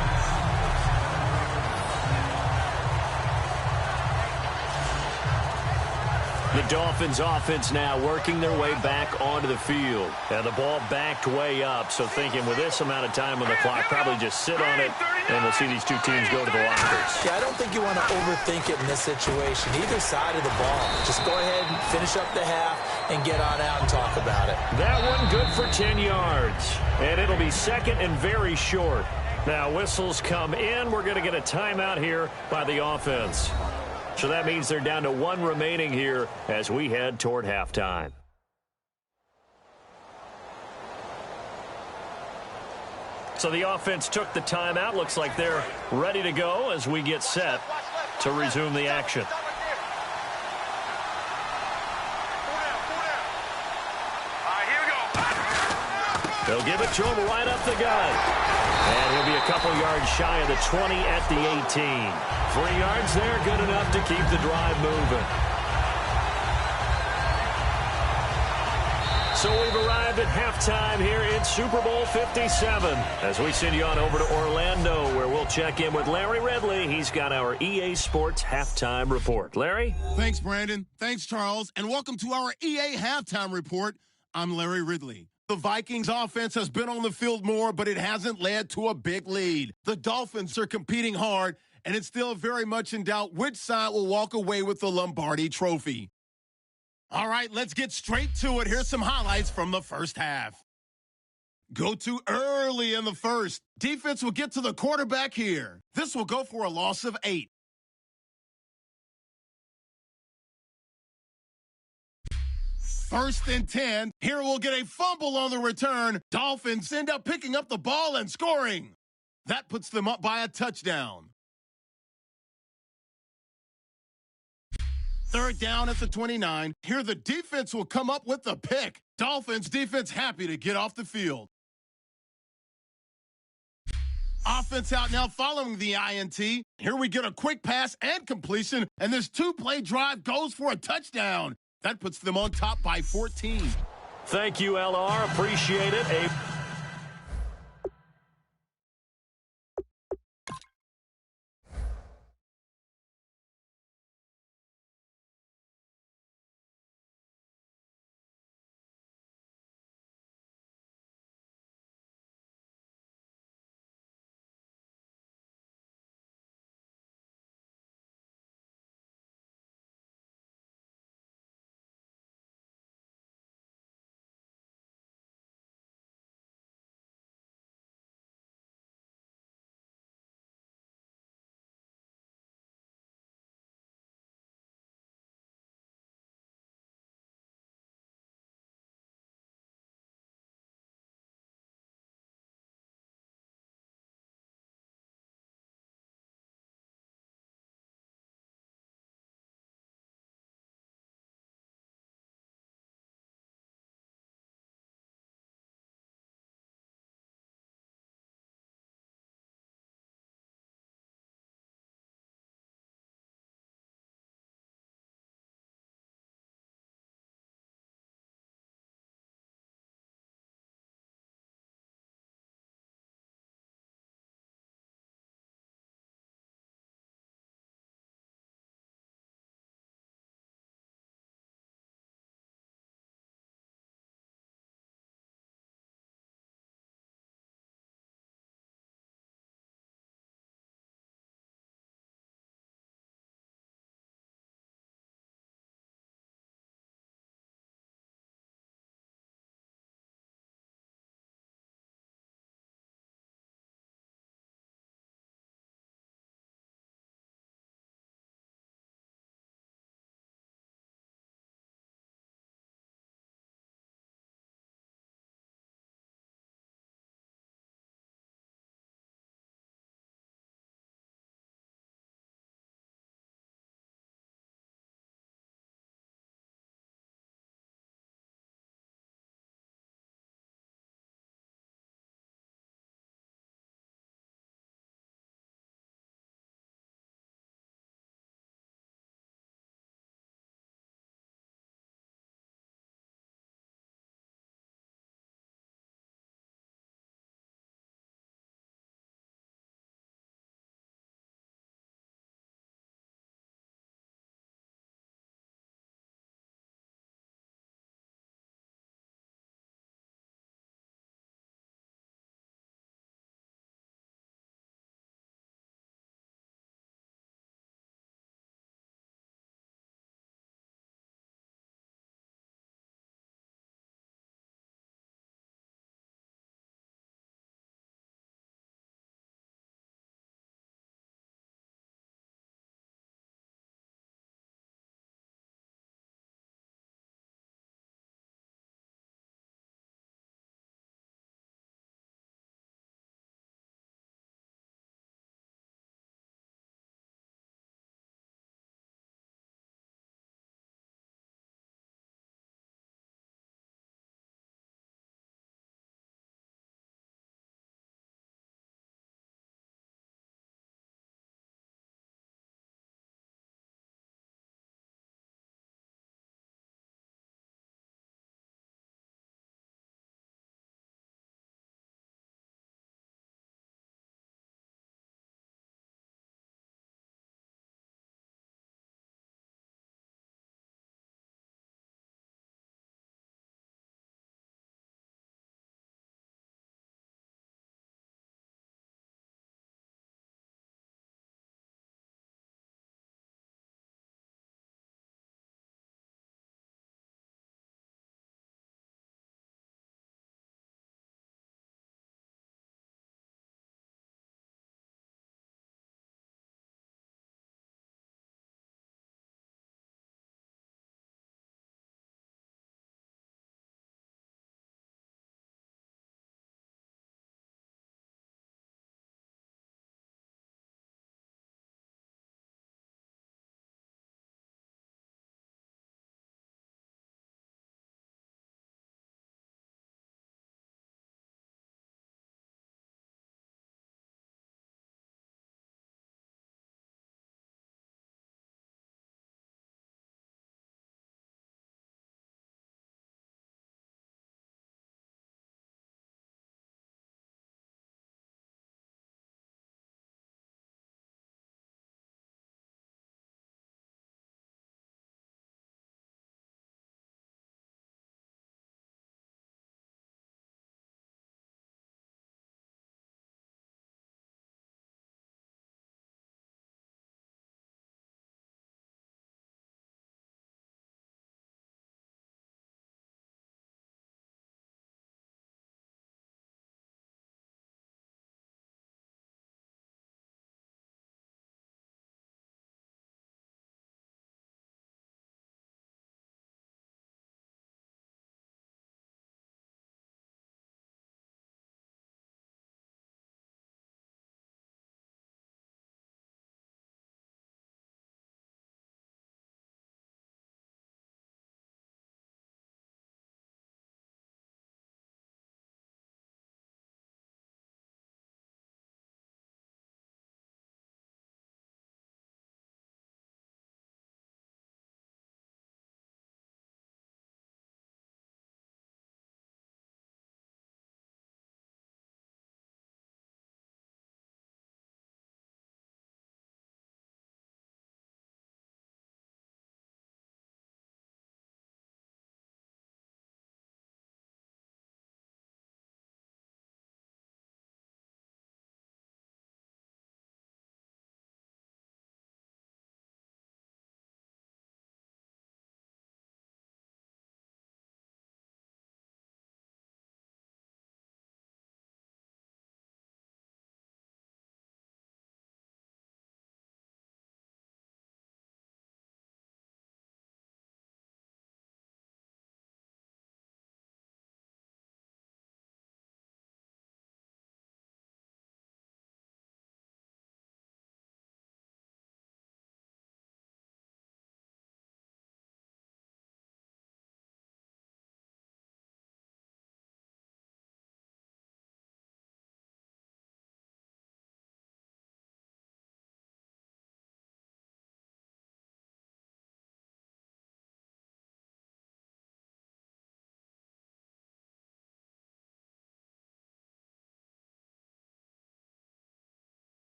The Dolphins offense now working their way back onto the field. And the ball backed way up, so thinking with this amount of time on the clock, probably just sit on it, and we'll see these 2 teams go to the lockers. Yeah, I don't think you want to overthink it in this situation. Either side of the ball. Just go ahead and finish up the half and get on out and talk about it. That one good for 10 yards. And it'll be 2nd and very short. Now whistles come in. We're going to get a timeout here by the offense. So that means they're down to 1 remaining here as we head toward halftime. So the offense took the timeout. Looks like they're ready to go as we get set to resume the action. They'll give it to him right up the gut. And he'll be a couple yards shy of the 20 at the 18. 3 yards there, good enough to keep the drive moving. So we've arrived at halftime here in Super Bowl 57 as we send you on over to Orlando, where we'll check in with Larry Ridley. He's got our EA Sports halftime report. Larry? Thanks, Brandon. Thanks, Charles. And welcome to our EA halftime report. I'm Larry Ridley. The Vikings offense has been on the field more, but it hasn't led to a big lead. The Dolphins are competing hard, and it's still very much in doubt which side will walk away with the Lombardi Trophy. All right, let's get straight to it. Here's some highlights from the first half. Go to early in the first. Defense will get to the quarterback here. This will go for a loss of 8. First and 10. Here we'll get a fumble on the return. Dolphins end up picking up the ball and scoring. That puts them up by a touchdown. Third down at the 29. Here the defense will come up with the pick. Dolphins defense happy to get off the field. Offense out now following the INT. Here we get a quick pass and completion, and this 2-play drive goes for a touchdown. That puts them on top by 14. Thank you, LR. Appreciate it.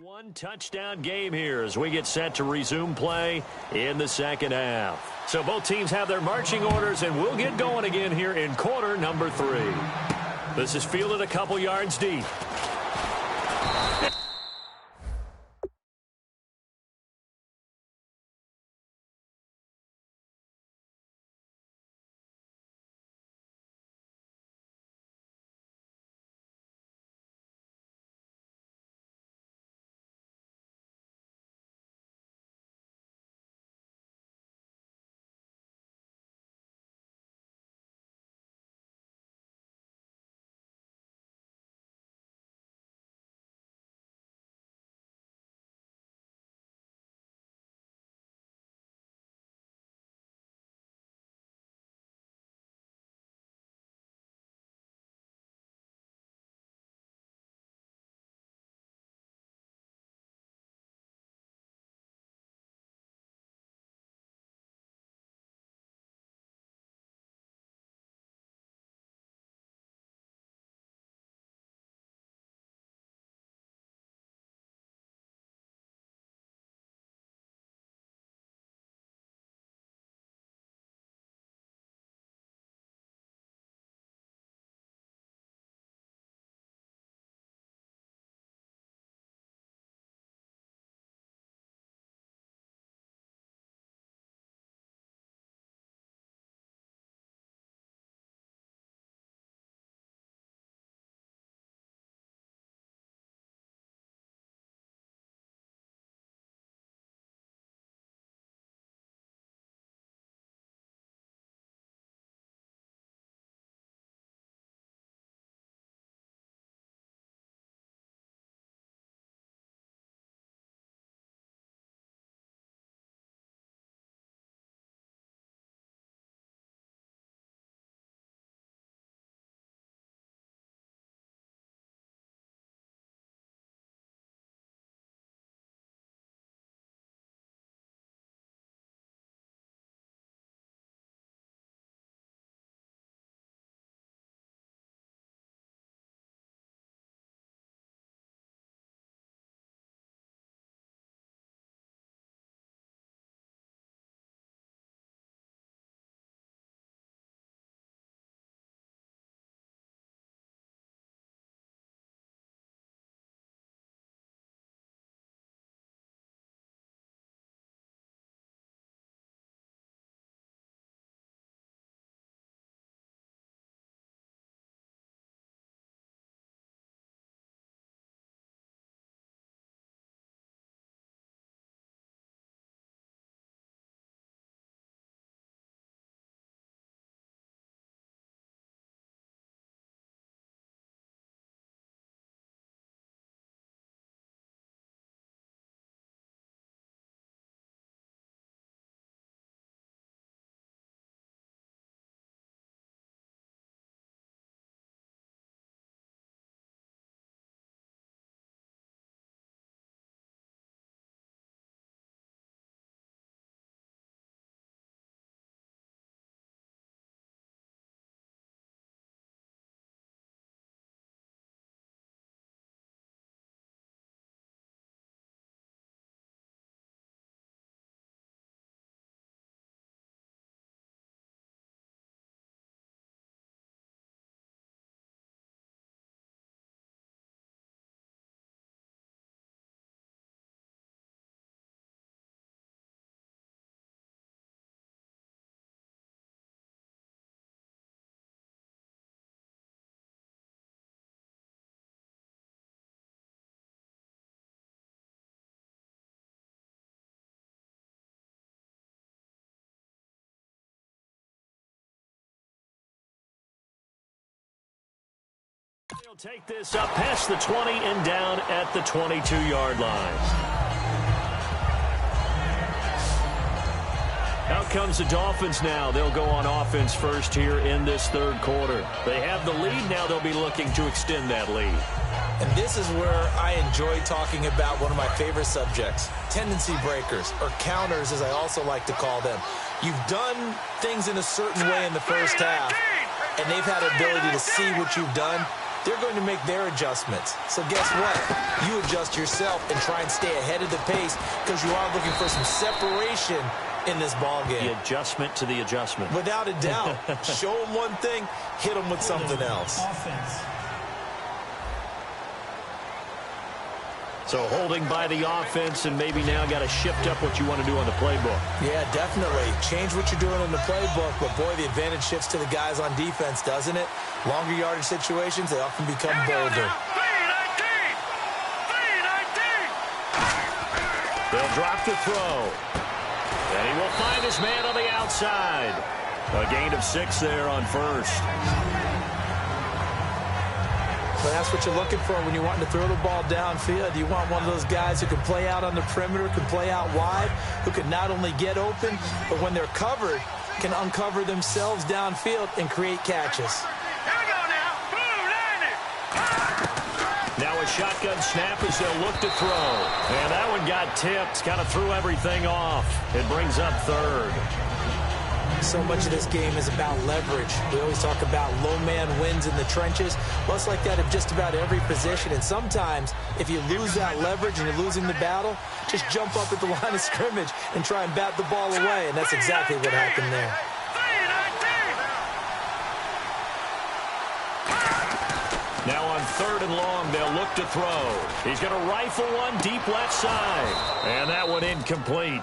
One touchdown game here as we get set to resume play in the second half. So both teams have their marching orders, and we'll get going again here in quarter number 3. This is fielded a couple yards deep. He'll take this up past the 20 and down at the 22-yard line. Out comes the Dolphins now. They'll go on offense first here in this third quarter. They have the lead. Now they'll be looking to extend that lead. And this is where I enjoy talking about one of my favorite subjects, tendency breakers, or counters as I also like to call them. You've done things in a certain way in the first half, and they've had an ability to see what you've done they're going to make their adjustments. So guess what? You adjust yourself and try and stay ahead of the pace because you are looking for some separation in this ball game. The adjustment to the adjustment. Without a doubt. Show them one thing, hit them with something else. Offense. So holding by the offense, and maybe now got to shift up what you want to do on the playbook. Yeah, definitely. Change what you're doing in the playbook, but boy, the advantage shifts to the guys on defense, doesn't it? Longer yardage situations, they often become bolder. They'll drop to throw. And he will find his man on the outside. A gain of 6 there on first. But that's what you're looking for when you're wanting to throw the ball downfield. You want one of those guys who can play out on the perimeter, can play out wide, who can not only get open, but when they're covered, can uncover themselves downfield and create catches. Now a shotgun snap as they'll look to throw. And that one got tipped, kind of threw everything off. It brings up third. So much of this game is about leverage. We always talk about low man wins in the trenches. Well, it's like that of just about every position. And sometimes, if you lose that leverage and you're losing the battle, just jump up at the line of scrimmage and try and bat the ball away. And that's exactly what happened there. Now on 3rd and long, they'll look to throw. He's going to rifle one deep left side. And that one incomplete.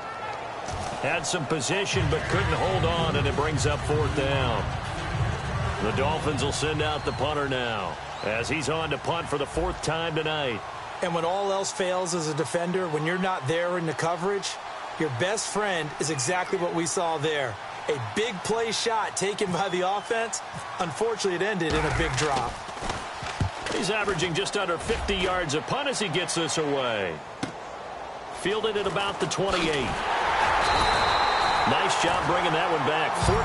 Had some position but couldn't hold on, and it brings up 4th down. The Dolphins will send out the punter now as he's on to punt for the 4th time tonight. And when all else fails as a defender, when you're not there in the coverage, your best friend is exactly what we saw there. A big play shot taken by the offense. Unfortunately, it ended in a big drop. He's averaging just under 50 yards a punt as he gets this away. Fielded at about the 28. Nice job bringing that one back. 14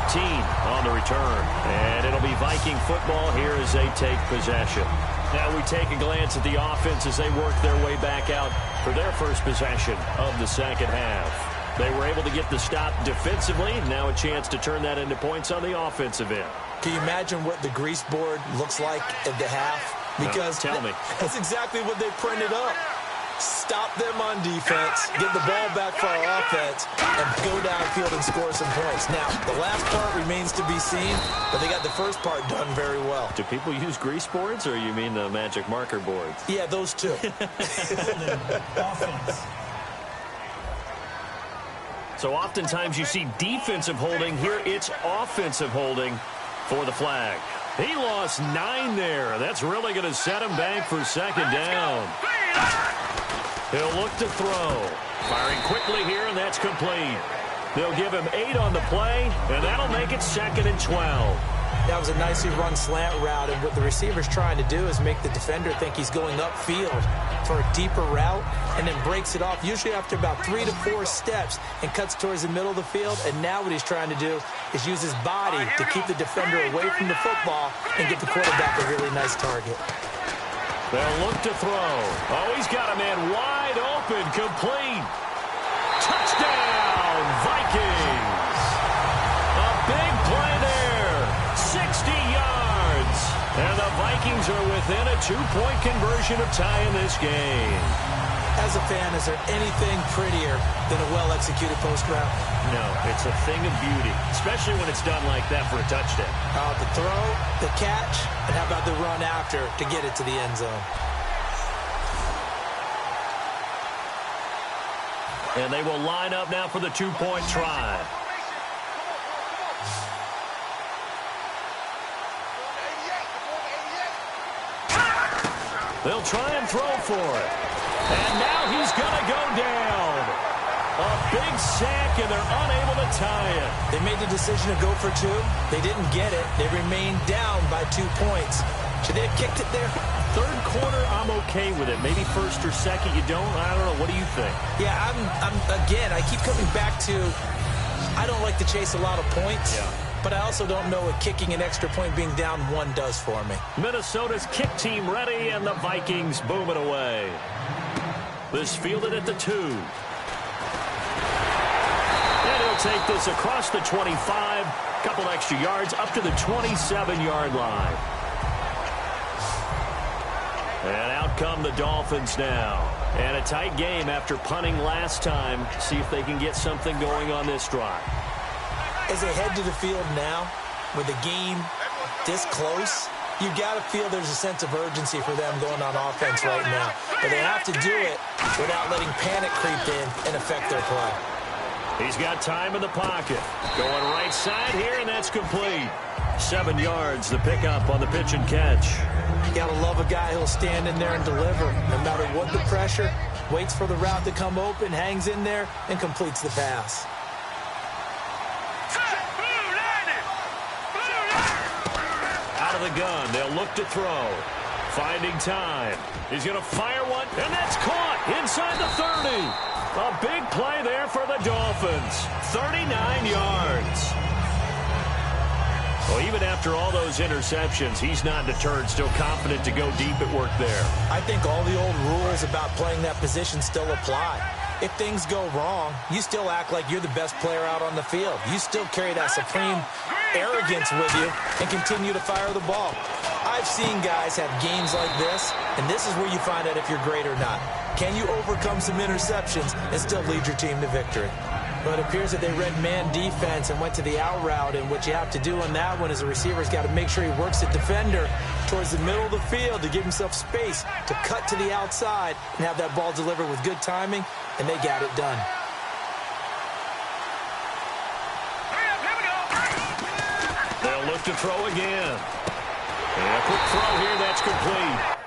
on the return. And it'll be Viking football here as they take possession. Now we take a glance at the offense as they work their way back out for their first possession of the second half. They were able to get the stop defensively. Now a chance to turn that into points on the offensive end. Can you imagine what the grease board looks like at the half? Because no, tell me. That's exactly what they printed up. Stop them on defense, get the ball back for our offense, and go downfield and score some points. Now, the last part remains to be seen, but they got the first part done very well. Do people use grease boards, or you mean the magic marker boards? Yeah, those two. So oftentimes you see defensive holding. Here it's offensive holding for the flag. He lost 9 there. That's really going to set him back for 2nd down. He'll look to throw. Firing quickly here, and that's complete. They'll give him 8 on the play, and that'll make it 2nd and 12. That was a nicely run slant route, and what the receiver's trying to do is make the defender think he's going upfield for a deeper route, and then breaks it off, usually after about 3 to 4 steps, and cuts towards the middle of the field. And now what he's trying to do is use his body to keep the defender away from the football and get the quarterback a really nice target. They'll look to throw. Oh, he's got a man wide open, complete. Touchdown, Vikings. A big play there, 60 yards. And the Vikings are within a 2-point conversion of tying this game. As a fan, is there anything prettier than a well-executed post route? No, it's a thing of beauty, especially when it's done like that for a touchdown. The throw, the catch, and how about the run after to get it to the end zone? And they will line up now for the 2-point try. They'll try and throw for it. And now he's going to go down. A big sack, and they're unable to tie it. They made the decision to go for 2. They didn't get it. They remained down by 2 points. Should they have kicked it there? 3rd quarter, I'm okay with it. Maybe 1st or 2nd, you don't. I don't know. What do you think? Yeah, again, I keep coming back to I don't like to chase a lot of points. Yeah. But I also don't know what kicking an extra point being down 1 does for me. Minnesota's kick team ready, and the Vikings boom it away. This fielded at the 2. And he'll take this across the 25. Couple extra yards up to the 27-yard line. And out come the Dolphins now. And a tight game after punting last time. See if they can get something going on this drive. As they head to the field now, with the game this close, you've got to feel there's a sense of urgency for them going on offense right now. But they have to do it without letting panic creep in and affect their play. He's got time in the pocket. Going right side here, and that's complete. 7 yards, the pickup on the pitch and catch. You got to love a guy who'll stand in there and deliver. No matter what the pressure, waits for the route to come open, hangs in there, and completes the pass. Out of the gun, they'll look to throw. Finding time. He's going to fire one, and that's caught inside the 30. A big play there for the Dolphins. 39 yards. Well, even after all those interceptions, he's not deterred, still confident to go deep at work there. I think all the old rules about playing that position still apply. If things go wrong, you still act like you're the best player out on the field. You still carry that supreme arrogance with you and continue to fire the ball. I've seen guys have games like this, and this is where you find out if you're great or not. Can you overcome some interceptions and still lead your team to victory? But it appears that they read man defense and went to the out route, and what you have to do on that one is the receiver's got to make sure he works the defender towards the middle of the field to give himself space to cut to the outside and have that ball delivered with good timing, and they got it done. They'll look to throw again. And a quick throw here, that's complete.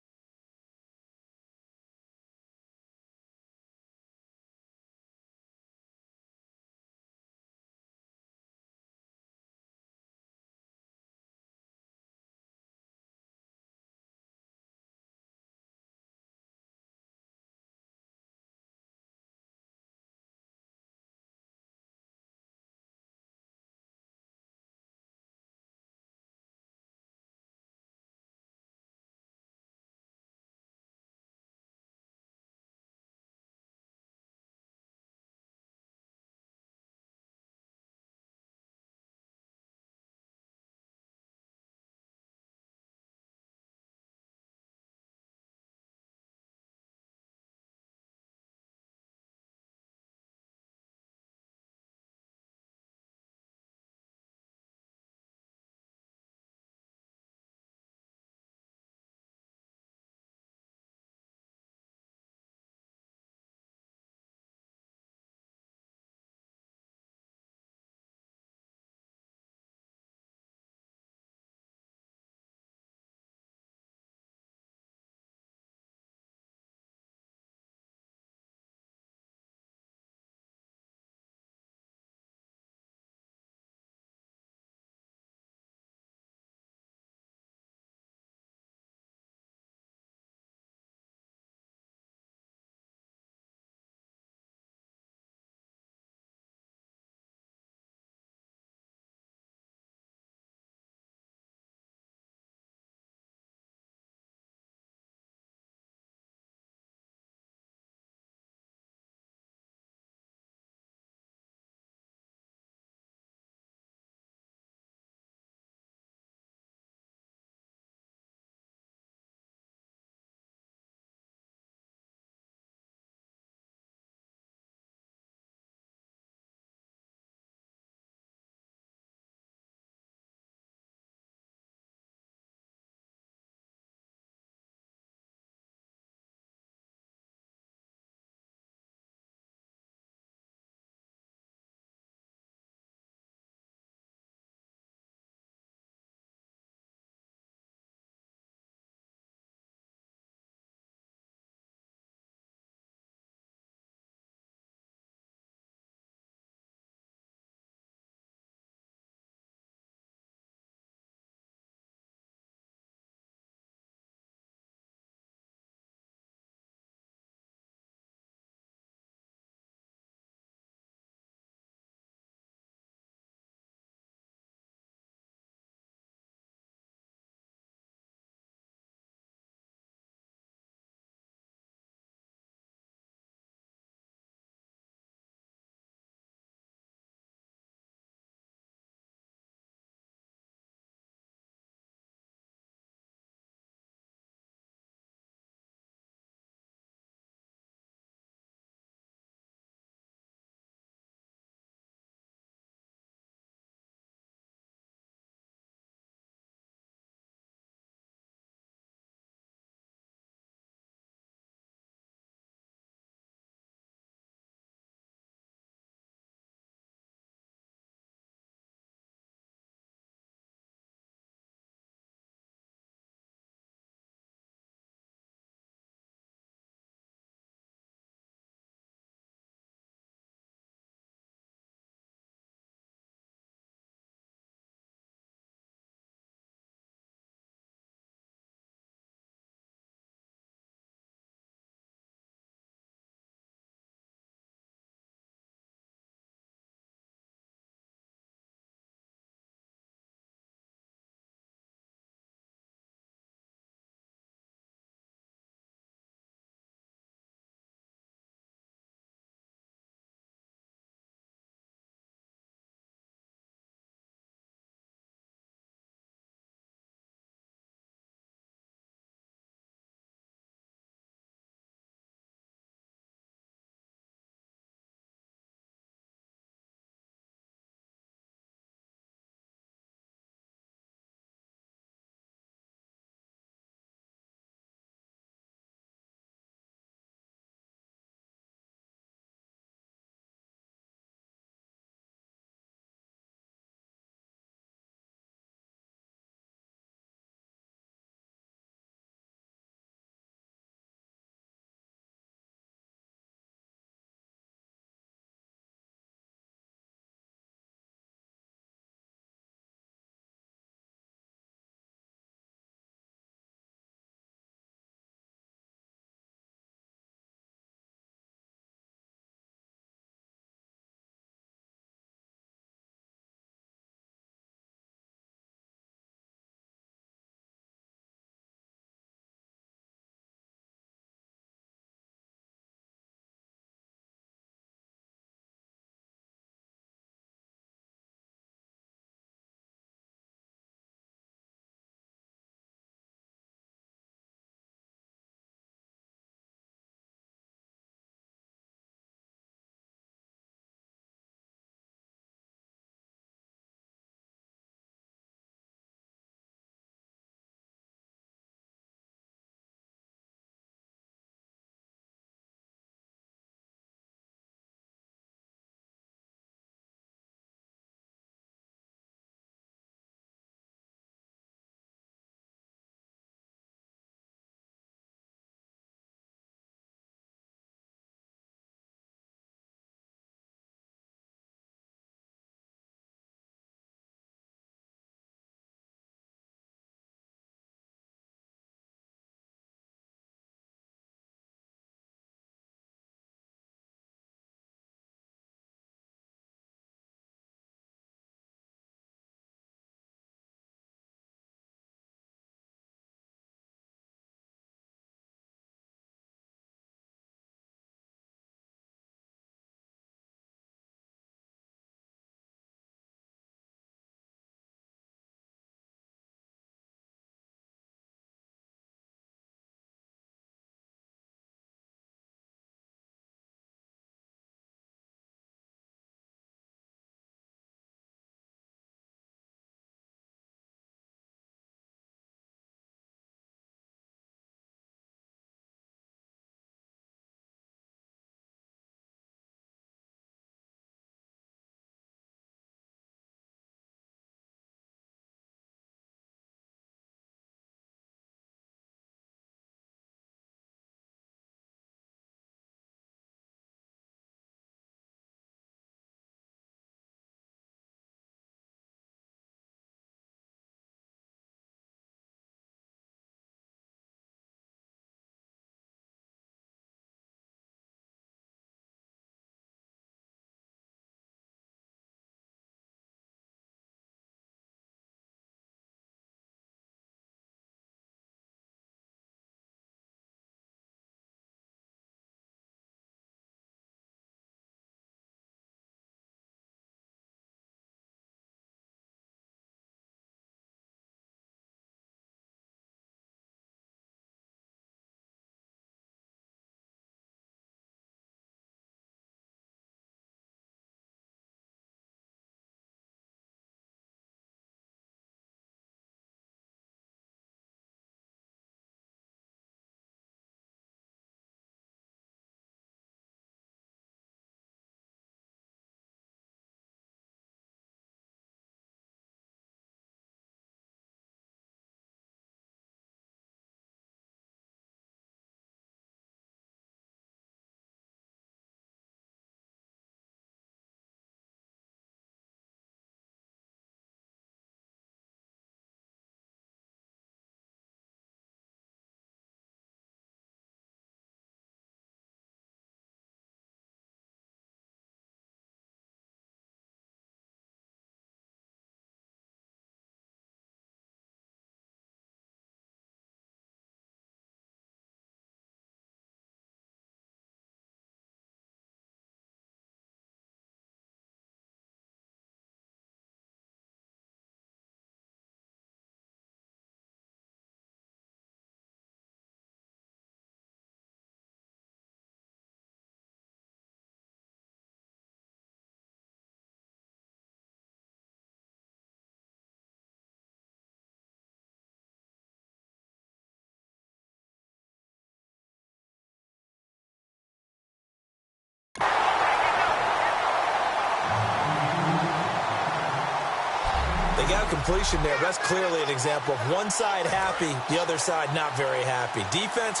They got a completion there. That's clearly an example of one side happy, the other side not very happy. Defense,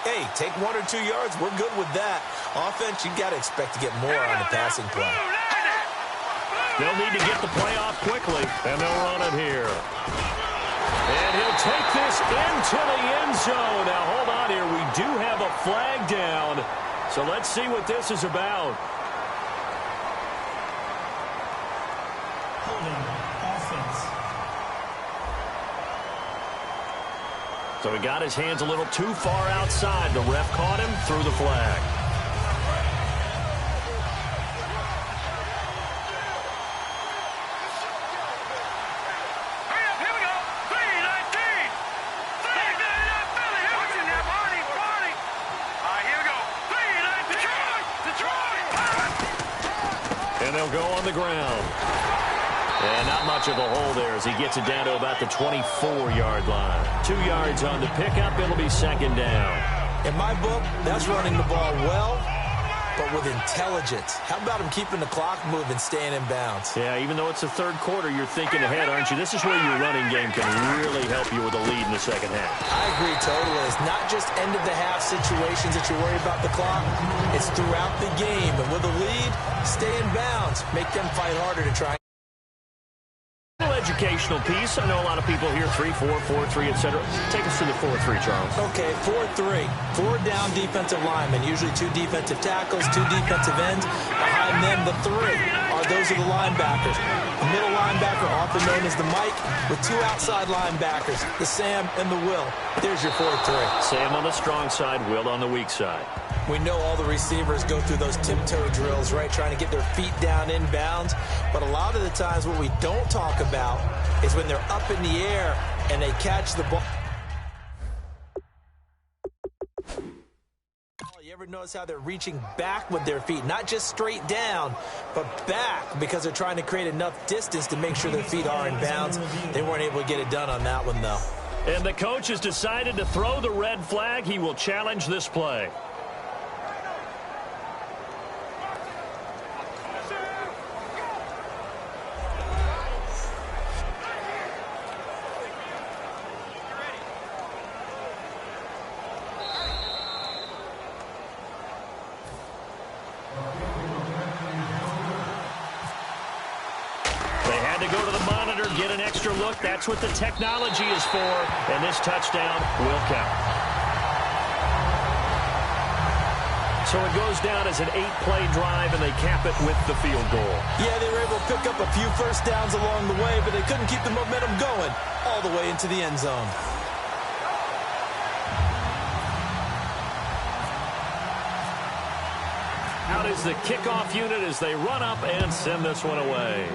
hey, take 1 or 2 yards. We're good with that. Offense, you got to expect to get more on the passing play. They'll need to get the play off quickly, and they'll run it here. And he'll take this into the end zone. Now, hold on here. We do have a flag down, so let's see what this is about. So he got his hands a little too far outside. The ref caught him, threw the flag. Here we go. 3-19. What's in there, Barney? All right, here we go. 3-19. Detroit. And they'll go on the ground. And not much of a hole there as he gets it down to about the 24-yard line. 2 yards on the pickup. It'll be second down. In my book, that's running the ball well, but with intelligence. How about him keeping the clock moving, staying in bounds? Yeah, even though it's the third quarter, you're thinking ahead, aren't you? This is where your running game can really help you with a lead in the second half. I agree totally. It's not just end-of-the-half situations that you worry about the clock. It's throughout the game. And with a lead, stay in bounds. Make them fight harder to try. Educational piece. I know a lot of people here 3-4, 4-3, etc. Take us to the 4-3, Charles. Okay, 4-3. 4 down defensive linemen, usually 2 defensive tackles, 2 defensive ends. Behind them, the 3 those are the linebackers. The middle linebacker, often known as the Mike, with 2 outside linebackers, the Sam and the Will. There's your 4-3. Sam on the strong side, Will on the weak side. We know all the receivers go through those tiptoe drills, right, trying to get their feet down in bounds. But a lot of the times what we don't talk about is when they're up in the air and they catch the ball. You ever notice how they're reaching back with their feet? Not just straight down, but back, because they're trying to create enough distance to make sure their feet are in bounds. They weren't able to get it done on that one, though. And the coach has decided to throw the red flag. He will challenge this play. Get an extra look. That's what the technology is for. And this touchdown will count. So it goes down as an 8-play drive, and they cap it with the field goal. Yeah, they were able to pick up a few first downs along the way, but they couldn't keep the momentum going all the way into the end zone. Out is the kickoff unit as they run up and send this one away.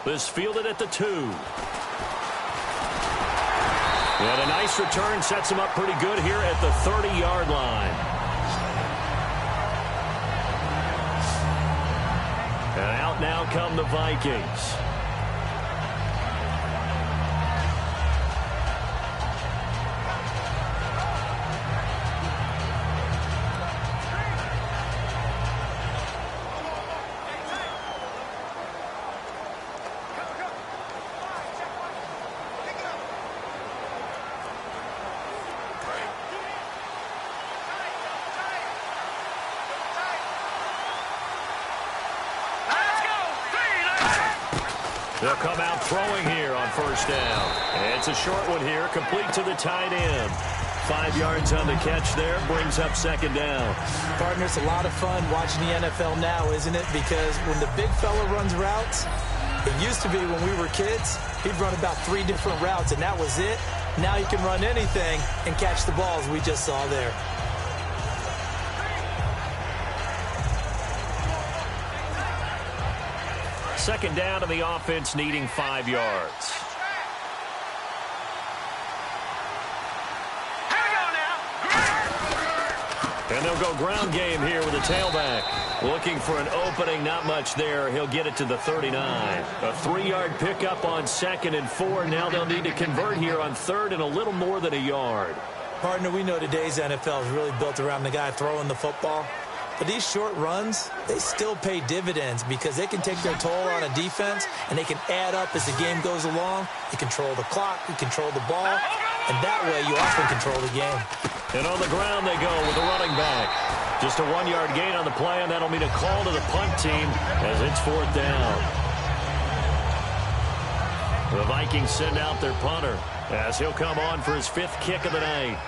This fielded at the 2. And a nice return sets him up pretty good here at the 30-yard line. And out now come the Vikings. They'll come out throwing here on first down. And it's a short one here, complete to the tight end. 5 yards on the catch there, brings up second down. Partner, it's a lot of fun watching the NFL now, isn't it? Because when the big fella runs routes, it used to be when we were kids, he'd run about 3 different routes, and that was it. Now he can run anything and catch the balls we just saw there. Second down to the offense, needing 5 yards. And they'll go ground game here with a tailback. Looking for an opening, not much there. He'll get it to the 39. A 3-yard pickup on 2nd and 4. Now they'll need to convert here on 3rd and a little more than a yard. Partner, we know today's NFL is really built around the guy throwing the football. But these short runs, they still pay dividends because they can take their toll on a defense, and they can add up as the game goes along. You control the clock, you control the ball, and that way you often control the game. And on the ground they go with a running back. Just a 1-yard gain on the play, and that'll mean a call to the punt team as it's 4th down. The Vikings send out their punter as he'll come on for his 5th kick of the night.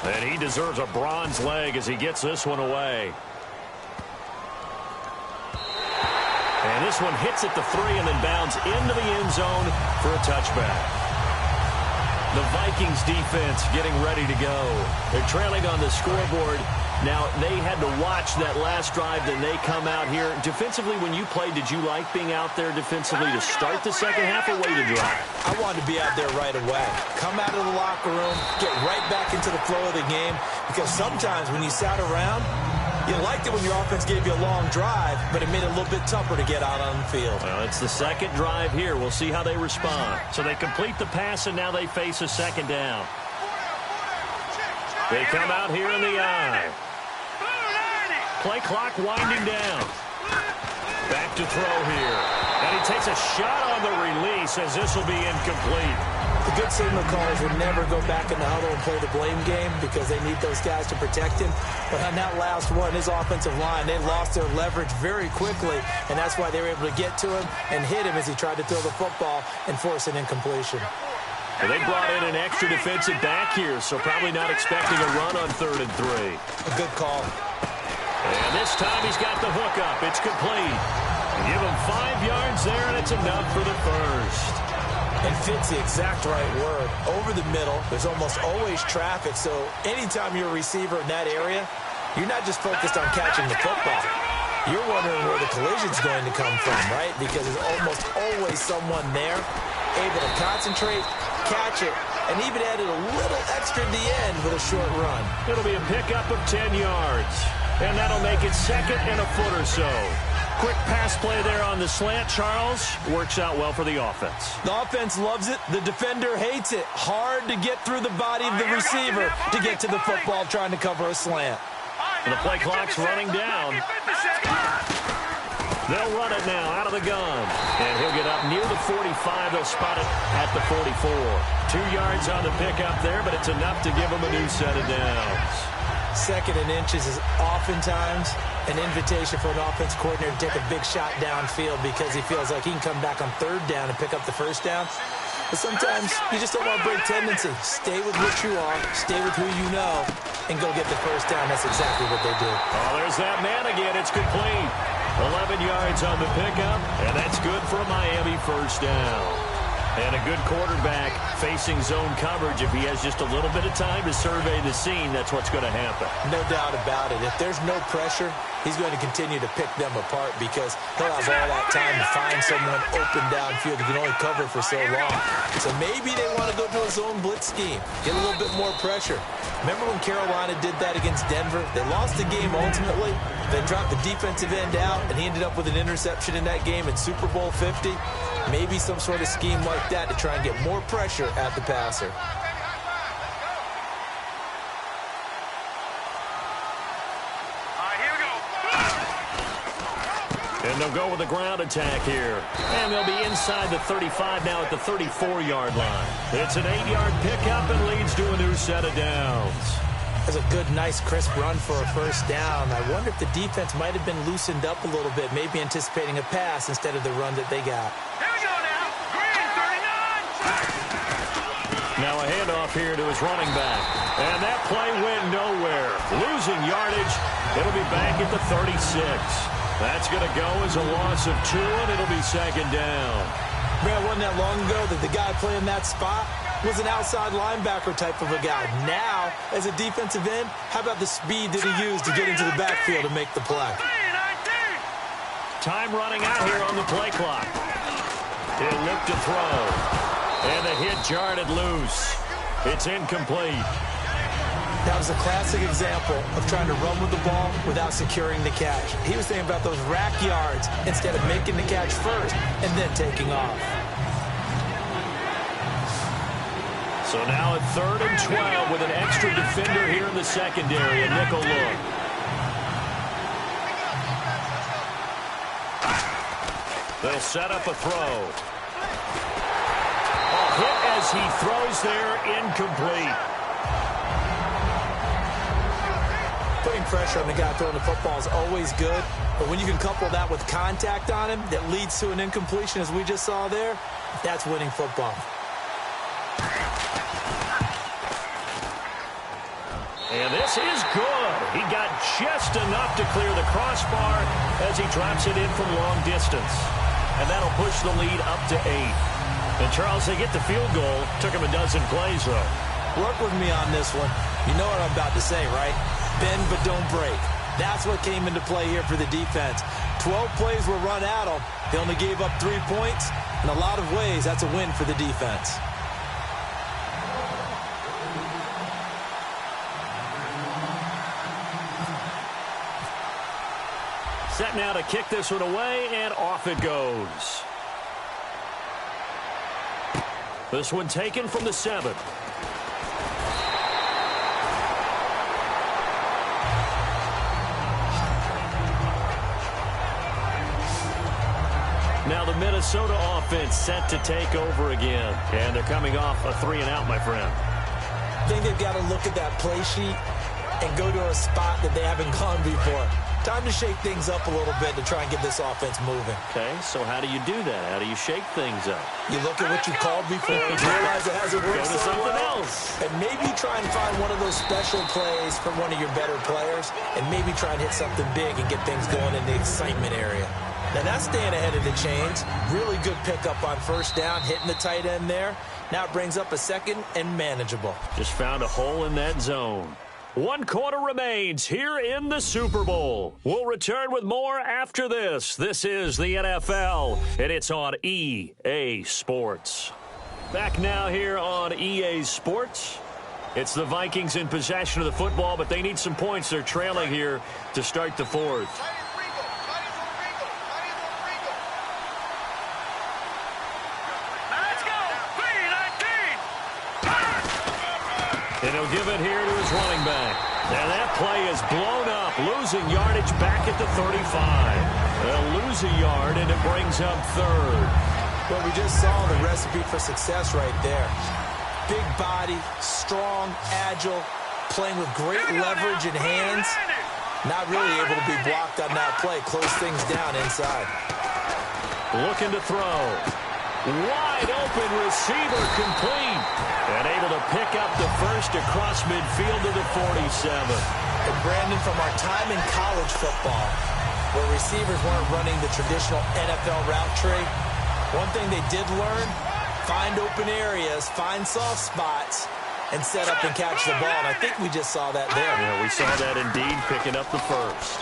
And he deserves a bronze leg as he gets this one away. And this one hits at the 3 and then bounds into the end zone for a touchback. The Vikings defense getting ready to go. They're trailing on the scoreboard. Now, they had to watch that last drive, then they come out here. Defensively, when you played, did you like being out there defensively to start the second half or wait to drive? I wanted to be out there right away. Come out of the locker room, get right back into the flow of the game, because sometimes when you sat around, you liked it when your offense gave you a long drive, but it made it a little bit tougher to get out on the field. Well, it's the second drive here. We'll see how they respond. So they complete the pass, and now they face a second down. They come out here in the eye. Play clock winding down. Back to throw here. And he takes a shot on the release as this will be incomplete. The good signal callers would never go back in the huddle and play the blame game because they need those guys to protect him. But on that last one, his offensive line, they lost their leverage very quickly, and that's why they were able to get to him and hit him as he tried to throw the football and force an incompletion. Well, they brought in an extra defensive back here, so probably not expecting a run on 3rd and 3. A good call. And this time he's got the hook up. It's complete. Give him 5 yards there, and it's enough for the first. And fit's the exact right word. Over the middle, there's almost always traffic, so anytime you're a receiver in that area, you're not just focused on catching the football. You're wondering where the collision's going to come from, right? Because there's almost always someone there able to concentrate, catch it, and even added a little extra at the end with a short run. It'll be a pickup of 10 yards, and that'll make it 2nd and a foot or so. Quick pass play there on the slant, Charles. Works out well for the offense. The offense loves it. The defender hates it. Hard to get through the body of the receiver to get to the football trying to cover a slant. And the play clock's running down. They'll run it now out of the gun. And he'll get up near the 45. They'll spot it at the 44. 2 yards on the pickup there, but it's enough to give them a new set of downs. 2nd and inches is oftentimes an invitation for an offense coordinator to take a big shot downfield because he feels like he can come back on 3rd down and pick up the 1st down. But sometimes you just don't want to break tendency. Stay with what you are, stay with who you know, and go get the 1st down. That's exactly what they do. Oh, there's that man again. It's complete. 11 yards on the pickup, and that's good for a Miami 1st down. And a good quarterback facing zone coverage. If he has just a little bit of time to survey the scene, that's what's going to happen. No doubt about it. If there's no pressure, he's going to continue to pick them apart because he'll have all that time to find someone open downfield. He can only cover for so long. So maybe they want to go to a zone blitz scheme, get a little bit more pressure. Remember when Carolina did that against Denver? They lost the game ultimately. They dropped the defensive end out, and he ended up with an interception in that game in Super Bowl 50. Maybe some sort of scheme like that to try and get more pressure at the passer. And they'll go with a ground attack here. And they'll be inside the 35 now at the 34-yard line. It's an 8-yard pickup and leads to a new set of downs. That's a good, nice, crisp run for a 1st down. I wonder if the defense might have been loosened up a little bit, maybe anticipating a pass instead of the run that they got. Here we go now. Green 39. Now a handoff here to his running back. And that play went nowhere. Losing yardage. It'll be back at the 36. That's going to go as a loss of 2, and it'll be 2nd down. Man, it wasn't that long ago that the guy playing that spot was an outside linebacker type of a guy. Now, as a defensive end, how about the speed that he used to get into the backfield to make the play? Time running out here on the play clock. He'll look to throw. And the hit jarred it loose. It's incomplete. That was a classic example of trying to run with the ball without securing the catch. He was thinking about those rack yards instead of making the catch first and then taking off. So now at 3rd and 12 with an extra defender here in the secondary, a nickel look. They'll set up a throw. A hit as he throws there, incomplete. Putting pressure on the guy throwing the football is always good, but when you can couple that with contact on him that leads to an incompletion, as we just saw there, that's winning football. And this is good. He got just enough to clear the crossbar as he drops it in from long distance. And that'll push the lead up to 8. And, Charles, they get the field goal. Took him a dozen plays, though. Work with me on this one. You know what I'm about to say, right? Bend but don't break. That's what came into play here for the defense. 12 plays were run at them. They only gave up 3 points. In a lot of ways, that's a win for the defense. Set now to kick this one away, and off it goes. This one taken from the 7. Now the Minnesota offense set to take over again. And they're coming off a 3-and-out, my friend. I think they've got to look at that play sheet and go to a spot that they haven't gone before. Time to shake things up a little bit to try and get this offense moving. Okay, so how do you do that? How do you shake things up? You look at what you called before, realize it hasn't worked Go to so something well, else. and maybe try and find one of those special plays from one of your better players, and maybe try and hit something big and get things going in the excitement area. Now that's staying ahead of the chains. Really good pickup on 1st down, hitting the tight end there. Now it brings up a 2nd and manageable. Just found a hole in that zone. 1 quarter remains here in the Super Bowl. We'll return with more after this. This is the NFL, and it's on EA Sports. Back now here on EA Sports. It's the Vikings in possession of the football, but they need some points. They're trailing here to start the 4th. And he'll give it here to his running back. And that play is blown up, losing yardage back at the 35. They'll lose a yard, and it brings up 3rd. Well, we just saw the recipe for success right there. Big body, strong, agile, playing with great leverage in hands. Not really able to be blocked on that play. Close things down inside. Looking to throw. Wide open receiver, complete. And able to pick up the 1st across midfield to the 47. And Brandon, from our time in college football, where receivers weren't running the traditional NFL route tree, one thing they did learn, find open areas, find soft spots, and set up and catch the ball. And I think we just saw that there. Yeah, we saw that indeed, picking up the 1st.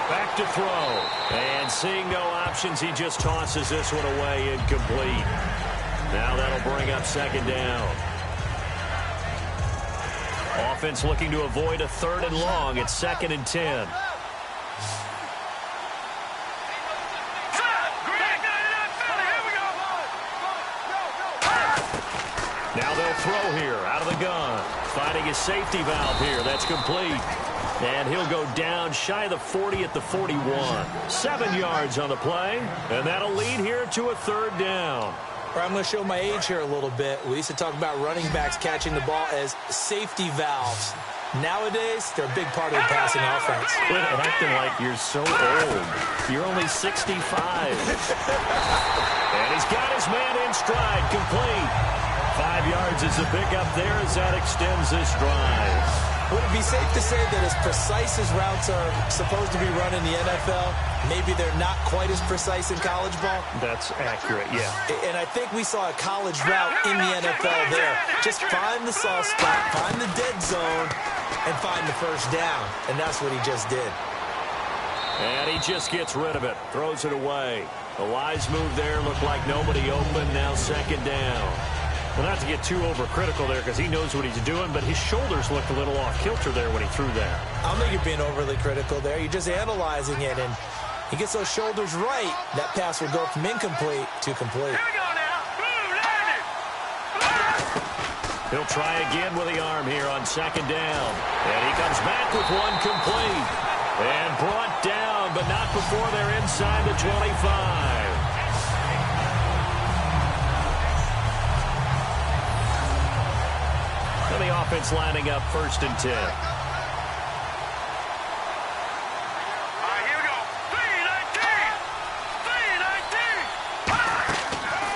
Back to throw. And seeing no options, he just tosses this one away, incomplete. Now that'll bring up 2nd down. Offense looking to avoid a 3rd and long. It's 2nd and 10. Now they'll throw here out of the gun. Finding his safety valve here. That's complete. And he'll go down shy of the 40 at the 41. 7 yards on the play. And that'll lead here to a 3rd down. I'm going to show my age here a little bit. We used to talk about running backs catching the ball as safety valves. Nowadays, they're a big part of the passing offense. Quit acting like you're so old. You're only 65. And he's got his man in stride, complete. 5 yards is the pickup there as that extends this drive. Would it be safe to say that as precise as routes are supposed to be run in the NFL, maybe they're not quite as precise in college ball? That's accurate, yeah. And I think we saw a college route in the NFL there. Just find the soft spot, find the dead zone, and find the 1st down. And that's what he just did. And he just gets rid of it, throws it away. A wise move there, looked like nobody open, now 2nd down. Well, not to get too overcritical there because he knows what he's doing, but his shoulders looked a little off kilter there when he threw that. I don't think you're being overly critical there. You're just analyzing it, and he gets those shoulders right. That pass will go from incomplete to complete. Here we go now. Boom, land it. He'll try again with the arm here on second down. And he comes back with one complete. And brought down, but not before they're inside the 25. And the offense lining up 1st and 10.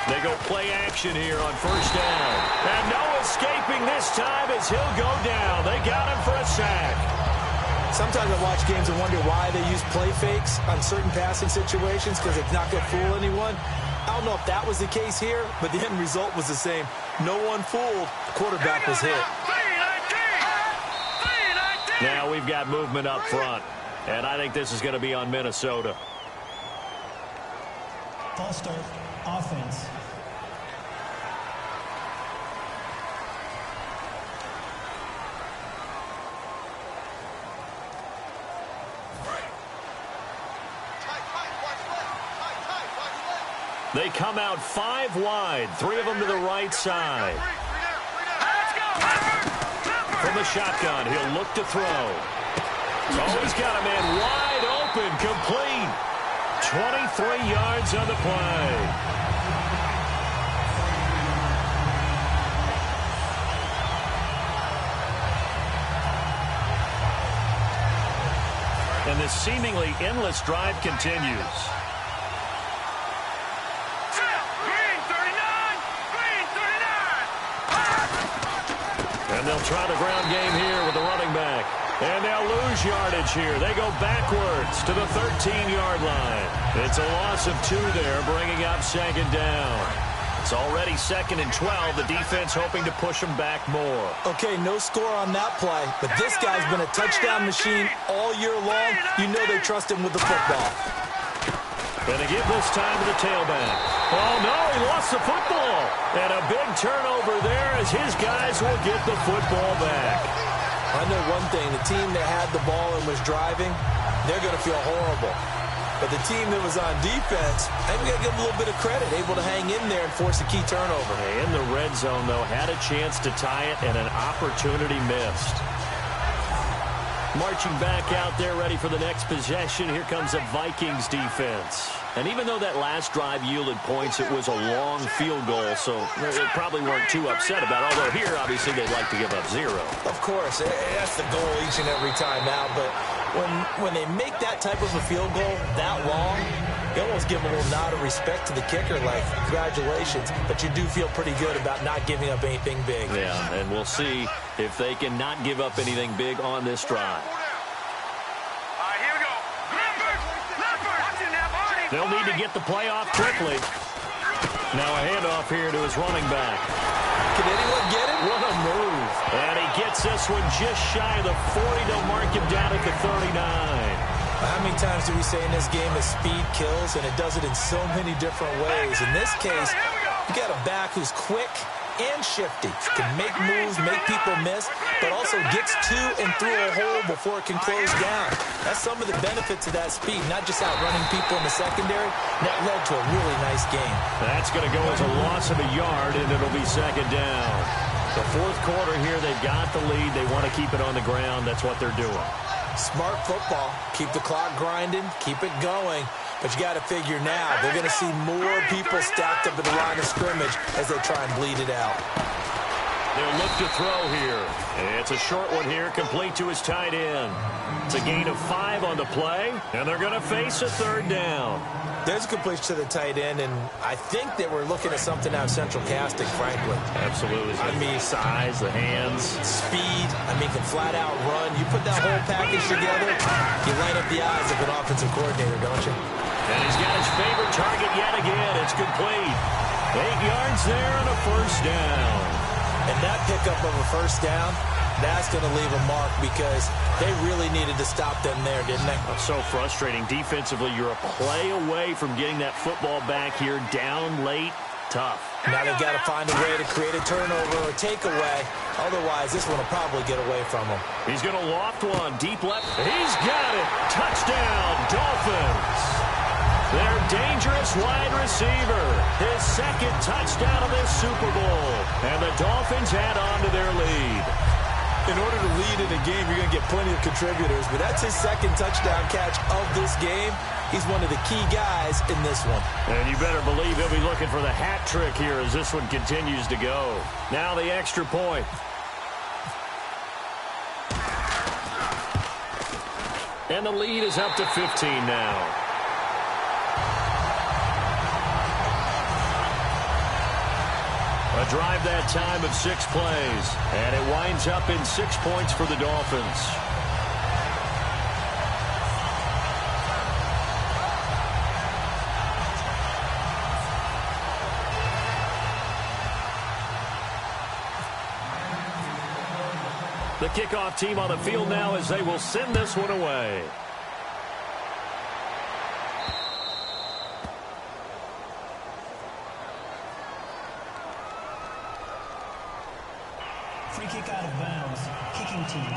They go play action here on 1st down. And no escaping this time as he'll go down. They got him for a sack. Sometimes I watch games and wonder why they use play fakes on certain passing situations because it's not going to fool anyone. I don't know if that was the case here, but the end result was the same. No one fooled. The quarterback was hit. Now we've got movement up front, and I think this is going to be on Minnesota. False start, offense. They come out 5 wide, 3 of them to the right side. From the shotgun, he'll look to throw. Oh, he's got a man wide open, complete. 23 yards on the play. And this seemingly endless drive continues. And they'll try the ground game here with the running back. And they'll lose yardage here. They go backwards to the 13-yard line. It's a loss of 2 there, bringing up 2nd down. It's already 2nd and 12. The defense hoping to push them back more. Okay, no score on that play, but this guy's been a touchdown machine all year long. You know they trust him with the football. Going to give this time to the tailback. Oh, no, he lost the football. And a big turnover there as his guys will get the football back. I know one thing. The team that had the ball and was driving, they're going to feel horrible. But the team that was on defense, I think we got to give them a little bit of credit, able to hang in there and force a key turnover. In the red zone, though, had a chance to tie it and an opportunity missed. Marching back out there, ready for the next possession. Here comes the Vikings defense. And even though that last drive yielded points, it was a long field goal, so they probably weren't too upset about it. Although here, obviously, they'd like to give up 0. Of course, that's the goal each and every time out. But when they make that type of a field goal that long, you almost give them a little nod of respect to the kicker, like, congratulations. But you do feel pretty good about not giving up anything big. Yeah, and we'll see if they can not give up anything big on this drive. They'll need to get the play off quickly. Now a handoff here to his running back. Can anyone get it? What a move. And he gets this one just shy of the 40. They'll mark him down at the 39. How many times do we say in this game that speed kills, and it does it in so many different ways? In this case, you got a back who's quick and shifty, can make moves, make people miss, but also gets to and through a hole before it can close down. That's some of the benefits of that speed, not just outrunning people in the secondary. That led to a really nice game. That's going to go as a loss of a yard, and it'll be 2nd down. The 4th quarter here, they've got the lead. They want to keep it on the ground. That's what they're doing. Smart football. Keep the clock grinding, keep it going. But you got to figure now, they're going to see more people stacked up at the line of scrimmage as they try and bleed it out. They'll look to throw here. It's a short one here, complete to his tight end. It's a gain of 5 on the play, and they're going to face a 3rd down. There's a completion to the tight end, and I think they were looking at something out of central casting, frankly. Absolutely. I mean, size, the hands. Speed. I mean, can flat out run. You put that whole package together, you light up the eyes of an offensive coordinator, don't you? And he's got his favorite target yet again. It's complete. 8 yards there and a 1st down. And that pickup of a 1st down, that's going to leave a mark because they really needed to stop them there, didn't they? So frustrating. Defensively, you're a play away from getting that football back here, down late. Tough. Now they've got to find a way to create a turnover or takeaway. Otherwise, this one will probably get away from them. He's going to loft one. Deep left. He's got it. Touchdown, Dolphins. Their dangerous wide receiver. His second touchdown of this Super Bowl. And the Dolphins add on to their lead. In order to lead in a game, you're going to get plenty of contributors, but that's his second touchdown catch of this game. He's one of the key guys in this one. And you better believe he'll be looking for the hat trick here as this one continues to go. Now the extra point. And the lead is up to 15 now. A drive that time of 6 plays. And it winds up in 6 points for the Dolphins. The kickoff team on the field now as they will send this one away. Free kick out of bounds. Kicking team.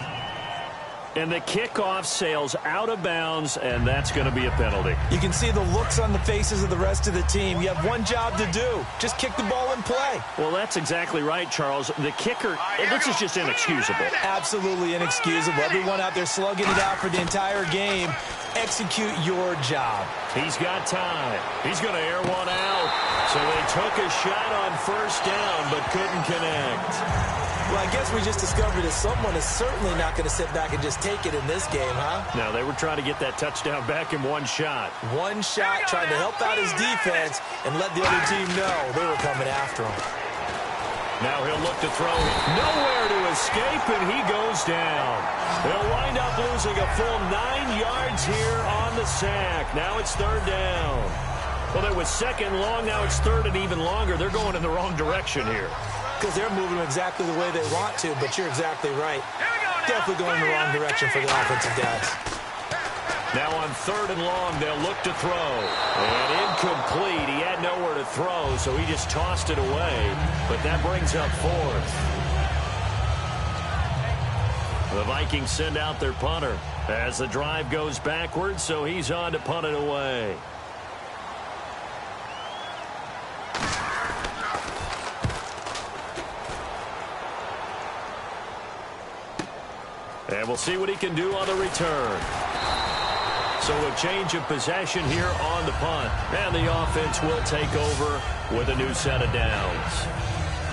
And the kickoff sails out of bounds, and that's going to be a penalty. You can see the looks on the faces of the rest of the team. You have one job to do. Just kick the ball and play. Well, that's exactly right, Charles. The kicker, this is just inexcusable. Absolutely inexcusable. Everyone out there slugging it out for the entire game. Execute your job. He's got time. He's going to air one out. So they took a shot on first down, but couldn't connect. Well, I guess we just discovered that someone is certainly not going to sit back and just take it in this game, huh? No, they were trying to get that touchdown back in one shot. One shot, trying to help out his defense and let the other team know they were coming after him. Now he'll look to throw. Nowhere to escape, and he goes down. They'll wind up losing a full 9 yards here on the sack. Now it's third down. Well, there was second long. Now it's third and even longer. They're going in the wrong direction here. Because they're moving exactly the way they want to, but you're exactly right. Definitely going in the wrong direction for the offensive guys. Now on third and long, they'll look to throw. And incomplete. He had nowhere to throw, so he just tossed it away. But that brings up fourth. The Vikings send out their punter as the drive goes backwards, so he's on to punt it away. And we'll see what he can do on the return. So a change of possession here on the punt. And the offense will take over with a new set of downs.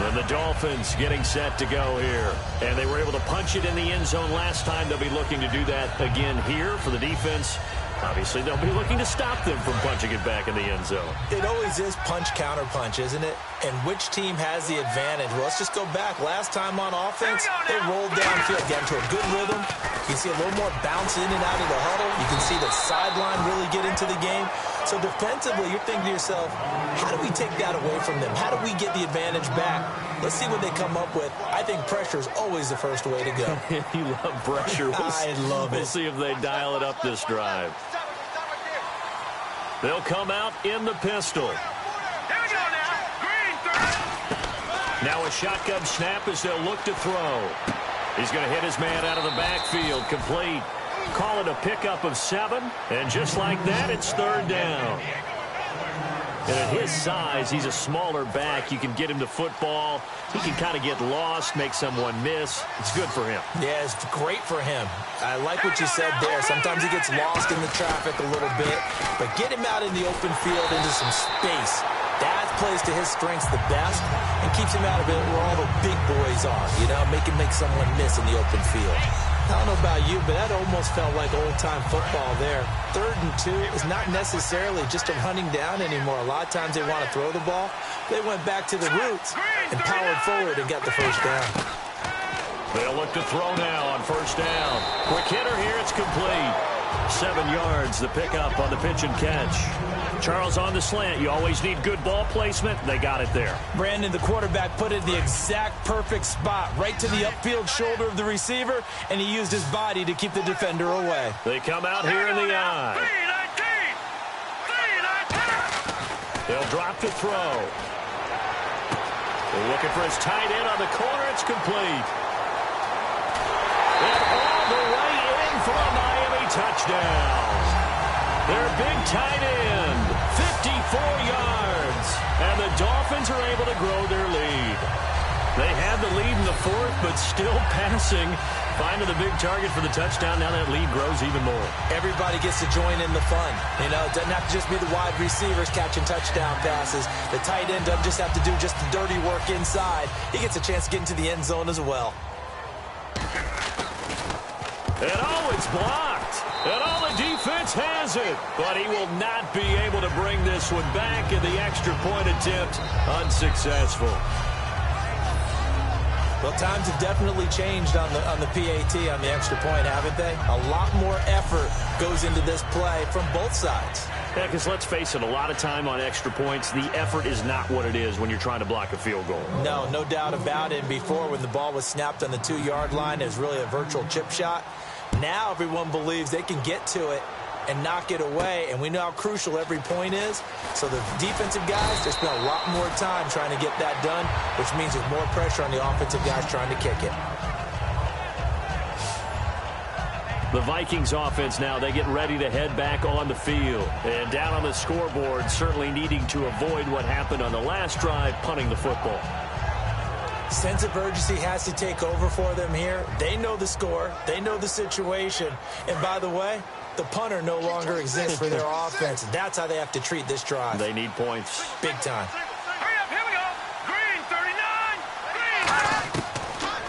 And the Dolphins getting set to go here. And they were able to punch it in the end zone last time. They'll be looking to do that again here for the defense. Obviously, they'll be looking to stop them from punching it back in the end zone. It always is punch-counter-punch, isn't it? And which team has the advantage? Well, let's just go back. Last time on offense, they rolled downfield, got into a good rhythm. You can see a little more bounce in and out of the huddle. You can see the sideline really get into the game. So defensively, you're thinking to yourself, how do we take that away from them? How do we get the advantage back? Let's see what they come up with. I think pressure is always the first way to go. You love pressure. I love it. We'll see if they dial it up this drive. They'll come out in the pistol. Here we go now. Green, now a shotgun snap as they'll look to throw. He's going to hit his man out of the backfield. Complete. Call it a pickup of 7. And just like that, it's third down. And at his size, he's a smaller back. You can get him to football. He can kind of get lost, make someone miss. It's good for him. Yeah, it's great for him. I like what you said there. Sometimes he gets lost in the traffic a little bit. But get him out in the open field into some space. That plays to his strengths the best and keeps him out of it where all the big boys are. You know, make someone miss in the open field. I don't know about you, but that almost felt like old-time football there. 3rd and 2 is not necessarily just a running down anymore. A lot of times they want to throw the ball. They went back to the roots and powered forward and got the first down. They'll look to throw now on first down. Quick hitter here, it's complete. 7 yards, the pickup on the pitch and catch. Charles on the slant. You always need good ball placement. They got it there. Brandon, the quarterback, put it in the exact perfect spot, right to the upfield shoulder of the receiver, and he used his body to keep the defender away. They come out here in the eye. 3-19. They'll drop to throw. They're looking for his tight end on the corner. It's complete. And all the way in for a Miami touchdown. Their big tight end, 54 yards. And the Dolphins are able to grow their lead. They had the lead in the fourth, but still passing. Finding the big target for the touchdown. Now that lead grows even more. Everybody gets to join in the fun. You know, it doesn't have to just be the wide receivers catching touchdown passes. The tight end doesn't just have to do just the dirty work inside. He gets a chance to get into the end zone as well. And it's blocked. And the defense has it. But he will not be able to bring this one back, and the extra point attempt unsuccessful. Well, times have definitely changed on the PAT, on the extra point, haven't they? A lot more effort goes into this play from both sides. Yeah, because let's face it, a lot of time on extra points, the effort is not what it is when you're trying to block a field goal. No doubt about it. Before, when the ball was snapped on the 2-yard line, it was really a virtual chip shot. Now everyone believes they can get to it and knock it away, and we know how crucial every point is. So the defensive guys, they spend a lot more time trying to get that done, which means there's more pressure on the offensive guys trying to kick it. The Vikings offense now, they get ready to head back on the field. And down on the scoreboard, certainly needing to avoid what happened on the last drive, punting the football. Sense of urgency has to take over for them here. They know the score. They know the situation. And by the way, the punter no longer exists for their offense. That's how they have to treat this drive. They need points. Big time. Hurry up, here we go. Green, 39. Green.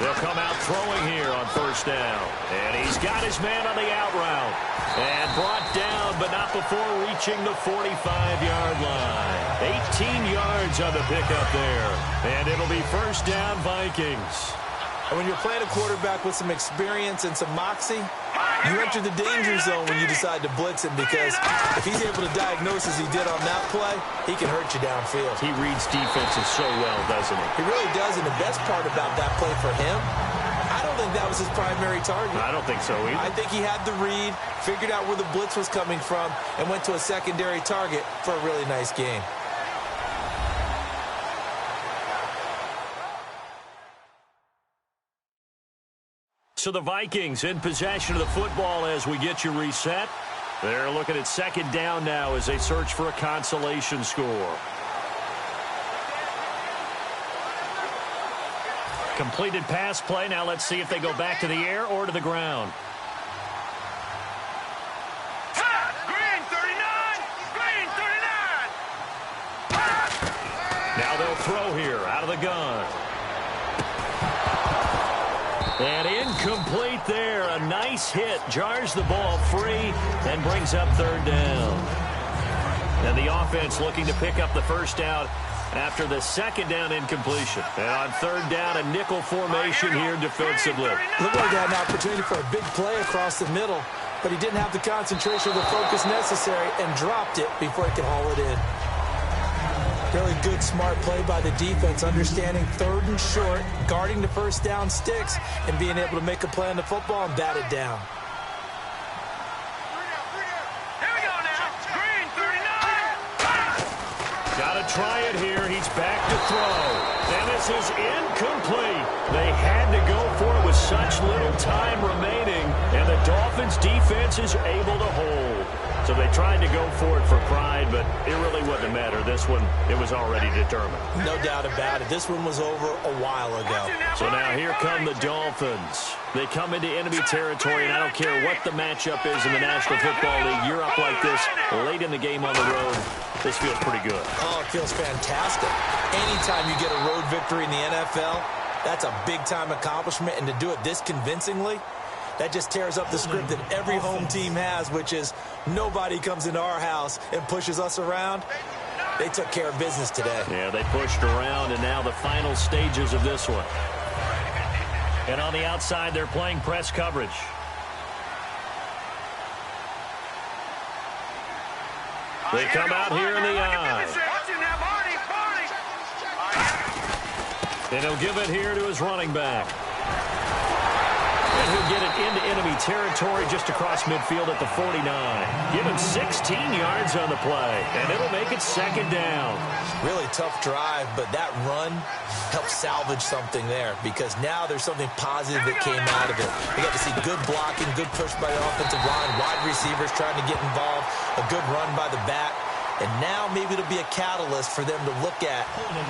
They'll come out throwing here on first down. And he's got his man on the out route. And brought down, but not before reaching the 45-yard line. 18 yards on the pickup there. And it'll be first down, Vikings. And when you're playing a quarterback with some experience and some moxie, you enter the danger zone when you decide to blitz him, because if he's able to diagnose as he did on that play, he can hurt you downfield. He reads defenses so well, doesn't he? He really does, and the best part about that play for him, I don't think that was his primary target. I don't think so either. I think he had the read, figured out where the blitz was coming from, and went to a secondary target for a really nice game. So the Vikings in possession of the football as we get you reset. They're looking at second down now as they search for a consolation score. Completed pass play. Now let's see if they go back to the air or to the ground. Green, 39. Green, 39. Now they'll throw here out of the gun. And incomplete there. A nice hit. Jars the ball free and brings up third down. And the offense looking to pick up the first down after the second down incompletion. And on third down, a nickel formation here defensively. Looked like he had an opportunity for a big play across the middle, but he didn't have the concentration or the focus necessary and dropped it before he could haul it in. Really good, smart play by the defense, understanding third and short, guarding the first down sticks, and being able to make a play on the football and bat it down. Here we go now. Green, 39. Got to try it here. He's back to throw. And this is incomplete. They had to go for it with such little time remaining, and the Dolphins' defense is able to hold. So they tried to go for it for pride, but it really wouldn't matter. This one, it was already determined. No doubt about it. This one was over a while ago. So now here come the Dolphins. They come into enemy territory, and I don't care what the matchup is in the National Football League. You're up like this late in the game on the road. This feels pretty good. Oh, it feels fantastic. Anytime you get a road victory in the NFL, that's a big-time accomplishment, and to do it this convincingly, that just tears up the script that every home team has, which is nobody comes into our house and pushes us around. They took care of business today. Yeah, they pushed around, and now the final stages of this one. And on the outside, they're playing press coverage. They come out here in the eye. And he'll give it here to his running back. And he'll get it into enemy territory just across midfield at the 49. Give him 16 yards on the play, and it'll make it second down. Really tough drive, but that run helped salvage something there because now there's something positive that came out of it. We got to see good blocking, good push by the offensive line, wide receivers trying to get involved, a good run by the back. And now maybe it'll be a catalyst for them to look at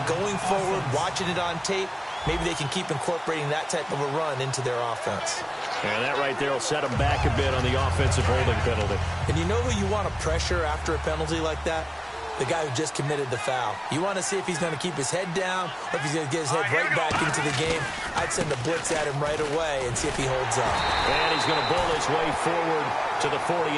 going forward, watching it on tape. Maybe they can keep incorporating that type of a run into their offense. And that right there will set them back a bit on the offensive holding penalty. And you know who you want to pressure after a penalty like that? The guy who just committed the foul. You want to see if he's going to keep his head down or if he's going to get his head right back into the game. I'd send a blitz at him right away and see if he holds up. And he's going to bowl his way forward to the 48.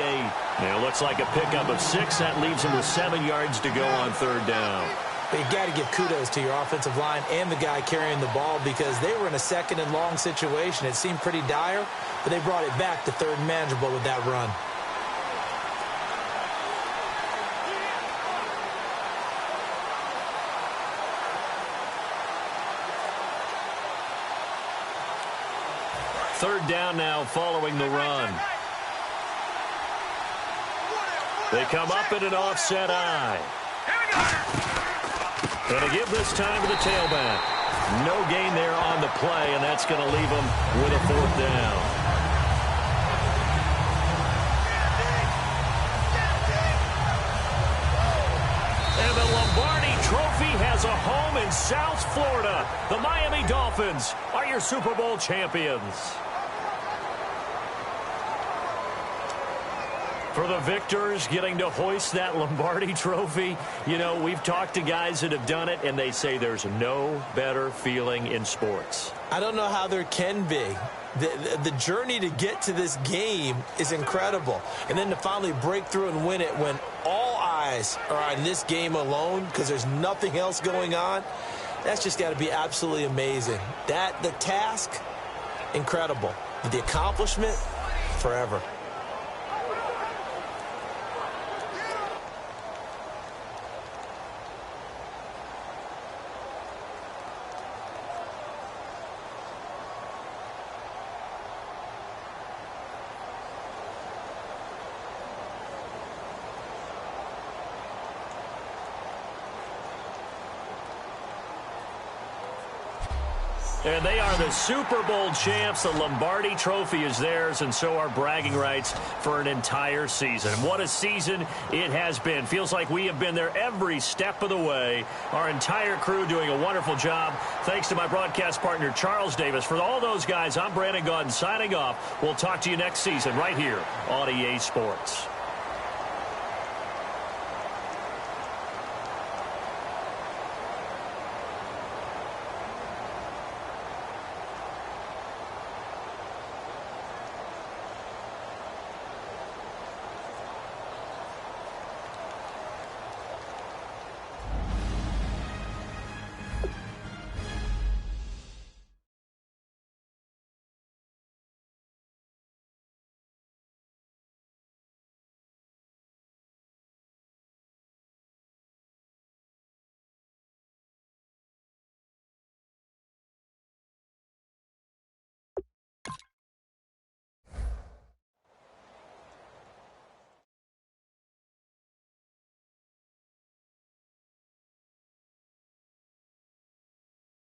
Now it looks like a pickup of 6. That leaves him with 7 yards to go on third down. But you got to give kudos to your offensive line and the guy carrying the ball because they were in a second and long situation. It seemed pretty dire, but they brought it back to third and manageable with that run. Third down now following the run. They come up in an offset eye. And a give this time to the tailback. No gain there on the play, and that's going to leave them with a fourth down. And the Lombardi Trophy has a home in South Florida. The Miami Dolphins are your Super Bowl champions. For the victors getting to hoist that Lombardi Trophy, you know, we've talked to guys that have done it, and they say there's no better feeling in sports. I don't know how there can be. The journey to get to this game is incredible. And then to finally break through and win it when all eyes are on this game alone because there's nothing else going on, that's just got to be absolutely amazing. The task, incredible. But the accomplishment, forever. And they are the Super Bowl champs. The Lombardi Trophy is theirs, and so are bragging rights for an entire season. What a season it has been. Feels like we have been there every step of the way. Our entire crew doing a wonderful job. Thanks to my broadcast partner, Charles Davis. For all those guys, I'm Brandon Gaudin signing off. We'll talk to you next season right here on EA Sports.